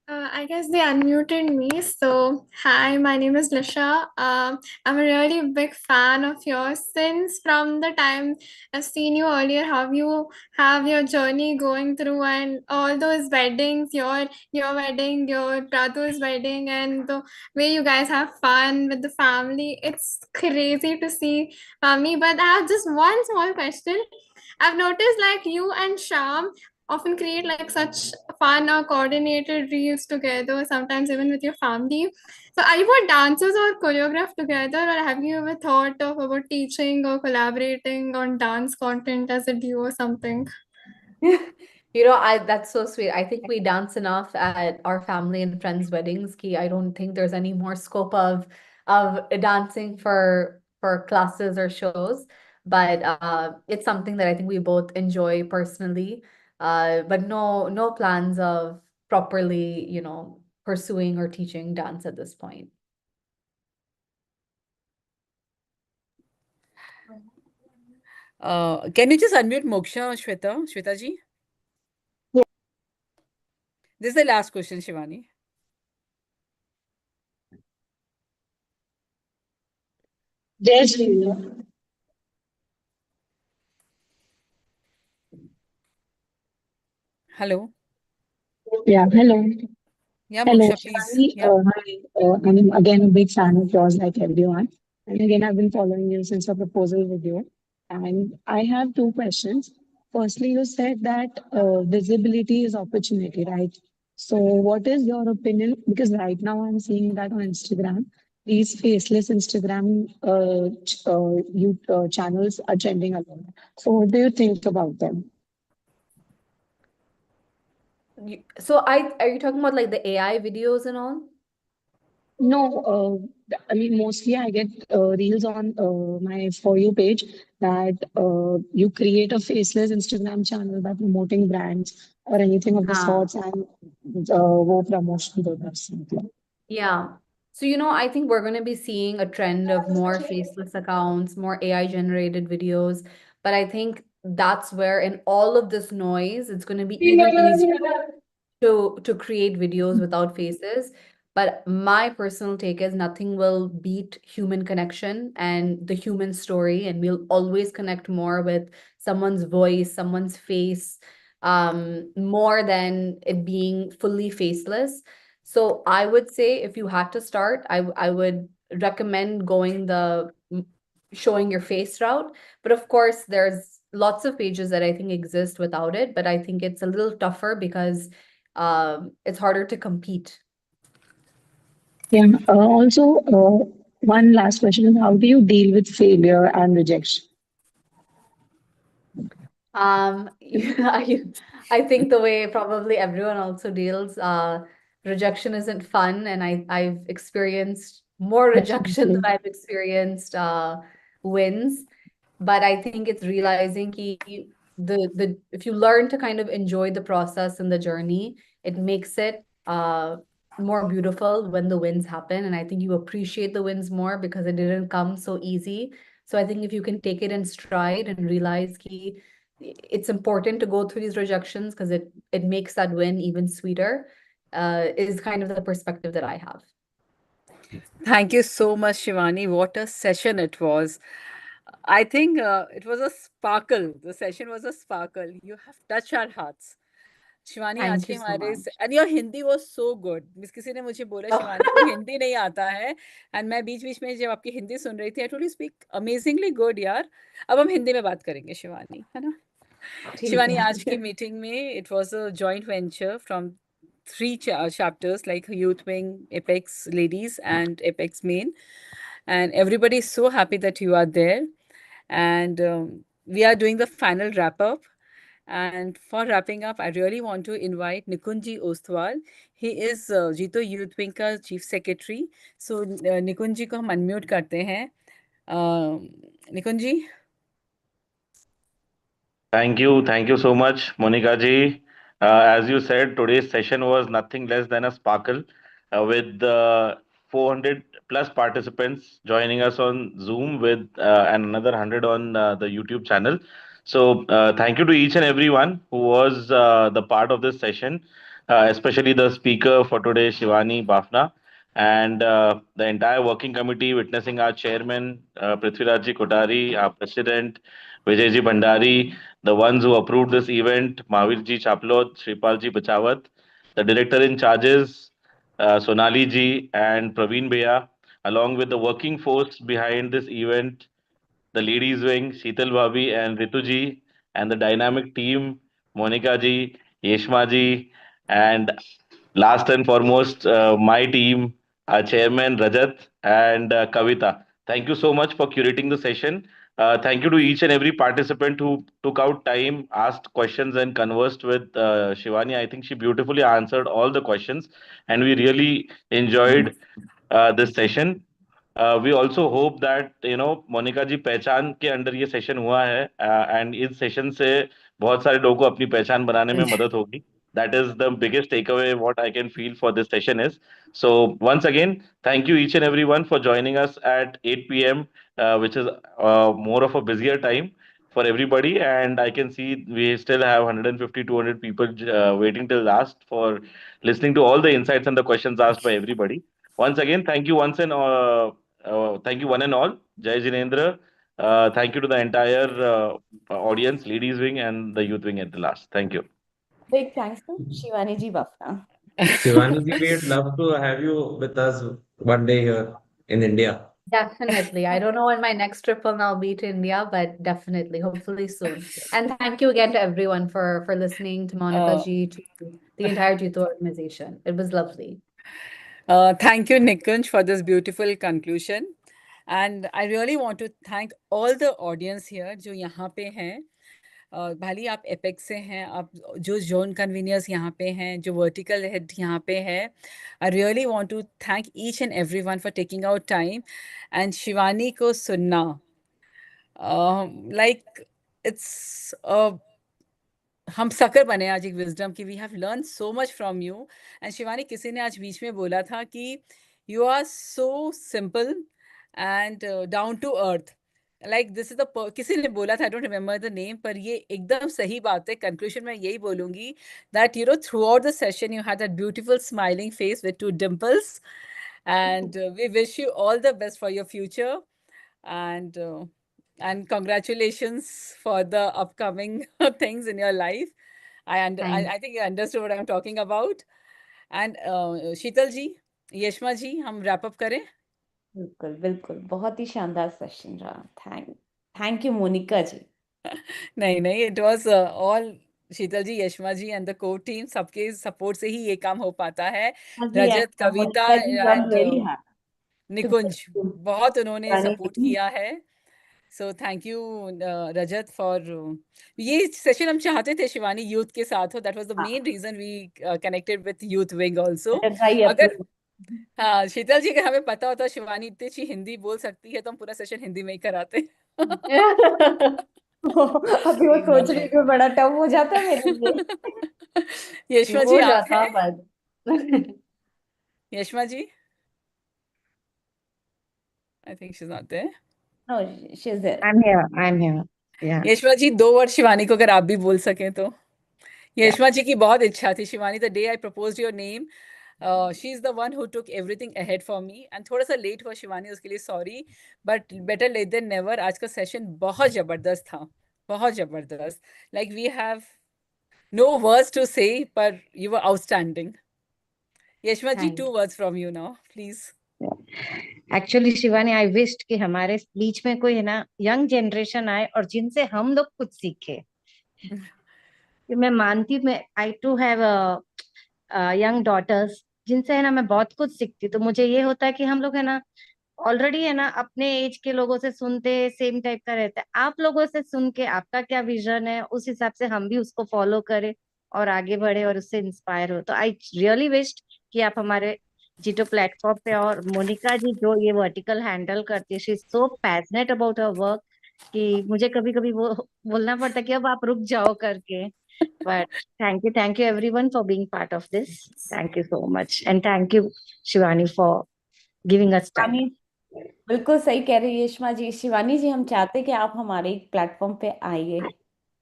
I guess they unmuted me. So, hi, my name is Lisha. I'm a really big fan of yours since from the time I've seen you earlier, how you have your journey going through, and all those weddings, your wedding, your brother's wedding, and the way you guys have fun with the family. It's crazy to see me. But I have just one small question. I've noticed like you and Sham often create like such fun or coordinated reels together, sometimes even with your family. So are you both dancers or choreograph together, or have you ever thought of about teaching or collaborating on dance content as a duo or something? That's so sweet. I think we dance enough at our family and friends' weddings. I don't think there's any more scope of dancing for classes or shows. But it's something that I think we both enjoy personally. But no plans of properly, pursuing or teaching dance at this point. Can you just unmute Moksha, Shweta ji? Yeah. This is the last question, Shivani. Yes. Hello. Yeah, hello. Yeah, Hello, Moksha, please. Shivani. Yeah. Hi. I'm again a big fan of yours, like everyone. And again, I've been following you since your proposal video. And I have two questions. Firstly, you said that visibility is opportunity, right? So, what is your opinion? Because right now I'm seeing that on Instagram, these faceless Instagram channels are trending a lot. So, what do you think about them? So are you talking about like the AI videos and all? No, I mean, mostly I get reels on my For You page that you create a faceless Instagram channel by promoting brands or anything of the हाँ sorts, and वो promotion होता है उससे. Yeah. So, I think we're going to be seeing a trend of more faceless accounts, more AI generated videos. But I think that's where, in all of this noise, it's going to be even easier to create videos without faces. But my personal take is nothing will beat human connection and the human story, and we'll always connect more with someone's voice, someone's face, more than it being fully faceless. So I would say if you had to start, I would recommend going the showing your face route. But of course, there's lots of pages that I think exist without it, but I think it's a little tougher because it's harder to compete. Yeah. Also, one last question is, how do you deal with failure and rejection? I think the way probably everyone also deals, rejection isn't fun, and I've experienced more rejection than Definitely. I've experienced wins. But I think it's realizing the if you learn to kind of enjoy the process and the journey, it makes it more beautiful when the wins happen. And I think you appreciate the wins more because it didn't come so easy. So I think if you can take it in stride and realize it's important to go through these rejections because it makes that win even sweeter, is kind of the perspective that I have. Thank you so much, Shivani. What a session it was. I think it was a sparkle. The session was a sparkle. You have touched our hearts. Shivani आज Thank के you so हमारे much. And your Hindi was so good miss किसी ने मुझे बोला Oh, Shivani को हिंदी नहीं आता है एंड मैं बीच बीच में जब आपकी हिंदी सुन रही थी I told you speak amazingly good यार अब हम हिंदी में बात करेंगे शिवानी है ना ठीक शिवानी आज की है। मीटिंग में it was a joint venture from three chapters like youth wing apex ladies and apex main and everybody is so happy that you are there and we are doing the final wrap up. And for wrapping up, I really want to invite Nikunji Ostwal. He is Jito Youth Wing का Chief Secretary. So निकुंज को हम unmute करते हैं. निकुंज जी. Thank you so much, Monica ji. As you said, today's session was nothing less than a sparkle with 400 plus participants joining us on Zoom with and another 100 on the YouTube channel. So, thank you to each and everyone who was the part of this session, especially the speaker for today, Shivani Bafna, and the entire working committee, witnessing our chairman, Prithviraj Kotari, our president, Vijayji Bhandari, the ones who approved this event, Mahavirji Chaplot, Shripalji Bachawat, the director in charges, Sonali ji and Praveen Bhaiya, along with the working force behind this event, the ladies wing, Sheetal Bhabi and Ritu ji, and the dynamic team, Monica ji, Yeshma ji, and last and foremost, my team, our chairman Rajat and Kavita. Thank you so much for curating the session. Thank you to each and every participant who took out time, asked questions, and conversed with Shivani. I think she beautifully answered all the questions, and we really enjoyed this session. We also hope that Monika जी पहचान के under ये session हुआ है and इस session से बहुत सारे लोगों को अपनी पहचान बनाने में मदद होगी. That is the biggest takeaway what I can feel for this session is. So once again, thank you each and everyone for joining us at 8 p.m., which is more of a busier time for everybody. And I can see we still have 150, 200 people waiting till last for listening to all the insights and the questions asked by everybody. Once again, thank you one and all. Jai Jinendra. Thank you to the entire audience, ladies wing and the youth wing at the last. Thank you. Big thanks to Shivani ji Bafna. Shivani ji, we'd love to have you with us one day here in India. definitely. I don't know when my next trip will now be to India, but definitely, hopefully soon. And thank you again to everyone for listening to Monica ji, to the entire Jito organization. It was lovely. Thank you, Nikunj, for this beautiful conclusion. And I really want to thank all the audience here जो यहाँ पे हैं. भाली आप apex से हैं, आप जो zone conveners यहाँ पे हैं, जो वर्टिकल हेड यहाँ पे है, I really want to thank each and everyone for taking out time and Shivani को सुनना लाइक इट्स हम शक्कर बने आज एक विजडम की, we have learn so much from you. And Shivani, किसी ने आज बीच में बोला था कि you are so simple and down to earth, like this is the, किसी ने बोला था, I don't remember the name, पर ये एकदम सही बात है। कंक्लूजन में यही बोलूंगी that you know through out the session you had that beautiful smiling face with 2 dimples and we wish you all the best for your future and and congratulations for the upcoming things in your life. Thank I think you understood what I'm talking about. And शीतल जी, यशमा जी, हम wrap up करें? बिल्कुल बिल्कुल, बहुत ही शानदार session रहा। Thank you Monica ji. नहीं नहीं, it was all Sheetal ji, Yashma ji and the core team, सबके सपोर्ट से ही ये काम हो पाता है। हाँ जी, Rajat, Kavita Monica ji work and very hard to Nikunj, बहुत उन्होंने शिवानी सपोर्ट जी। किया है। So thank you Rajat for, ये सेशन हम चाहते थे शिवानी यूथ के साथ हो, that was the main reason we connected with youth wing also. अगर हाँ शीतल जी, अगर हमें पता होता शिवानी इतनी अच्छी हिंदी बोल सकती है तो हम पूरा सेशन हिंदी में ही कराते। अभी वो सोचने में बड़ा टफ हो जाता है मेरे लिए। यशमा जी हो आप जाता हैं? बस। Yashma ji, I think she is not there. No, she's there. I'm here. I'm here. Yeah. Yashma ji, 2 word Shivani को अगर आप भी बोल सकें तो। Yeah. यशमा जी की बहुत इच्छा थी Shivani, the day I proposed your name, she is the one who took everything ahead for me, and थोड़ा सा लेट हुआ शिवानी, उसके लिए sorry, but better late than never. आज का सेशन बहुत जबरदस्त था, बहुत जबरदस्त, like we have no words to say, पर you were outstanding. Yashma ji, Thank 2 words from you now, please. Actually Shivani, I wished कि हमारे बीच में कोई है ना यंग जनरेशन आए और जिनसे हम लोग कुछ सीखे। कि मैं मानती, मैं आई टू हैव यंग डॉटर्स जिनसे है ना मैं बहुत कुछ सीखती, तो मुझे ये होता है कि हम लोग है ना ऑलरेडी है ना अपने एज के लोगों से सुनते सेम टाइप का रहता है, आप लोगों से सुन के आपका क्या विजन है उस हिसाब से हम भी उसको फॉलो करें और आगे बढ़े और उससे इंस्पायर हो। तो आई रियली विश कि आप हमारे जीटो प्लेटफॉर्म पे, और मोनिका जी जो ये वर्टिकल हैंडल करती है, she is so passionate about her work कि मुझे कभी कभी वो बोलना पड़ता है कि अब आप रुक जाओ करके। But thank you everyone for being part of this. Thank you so much and thank you Shivani for giving us time. Shivani बिल्कुल सही कह रही है यशमा जी। शिवानी जी, हम चाहते कि आप हमारे प्लेटफॉर्म पे आइए।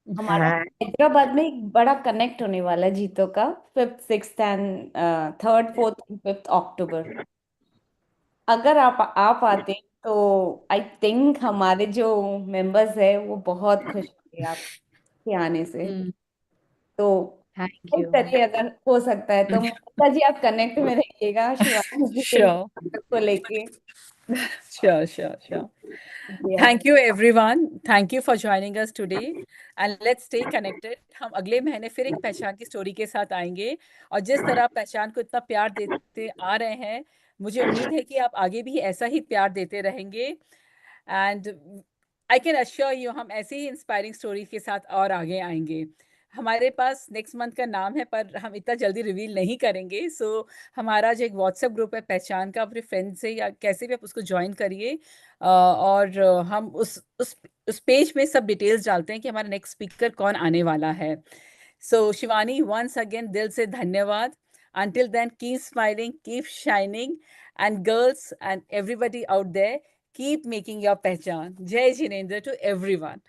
हमारा हाँ। हैदराबाद में एक बड़ा कनेक्ट होने वाला है जीतो का, 5th 6th and 3rd 4th and 5th अक्टूबर। अगर आप आते तो आई थिंक हमारे जो मेंबर्स है वो बहुत खुश होंगे आपके आने से। तो थैंक इस यू। तरह अगर हो सकता है तो मोनिका जी आप कनेक्ट में रहिएगा शिवानी जी के Sure. को लेके। Sure, sure, sure. Ji Thank you everyone. Thank you for joining us today and let's stay connected. हम अगले महीने फिर एक पहचान की स्टोरी के साथ आएंगे, और जिस तरह आप पहचान को इतना प्यार देते आ रहे हैं, मुझे उम्मीद है कि आप आगे भी ऐसा ही प्यार देते रहेंगे। And I can assure you, हम ऐसे ही इंस्पायरिंग स्टोरी के साथ और आगे आएंगे। हमारे पास नेक्स्ट मंथ का नाम है, पर हम इतना जल्दी रिवील नहीं करेंगे। सो हमारा जो एक व्हाट्सएप ग्रुप है पहचान का, अपने फ्रेंड से या कैसे भी आप उसको ज्वाइन करिए, और हम उस पेज में सब डिटेल्स डालते हैं कि हमारा नेक्स्ट स्पीकर कौन आने वाला है। सो शिवानी, वंस अगेन दिल से धन्यवाद। Until then, keep smiling, keep shining, and girls and everybody out there, keep making your pehchan. Jai Jinendra to everyone.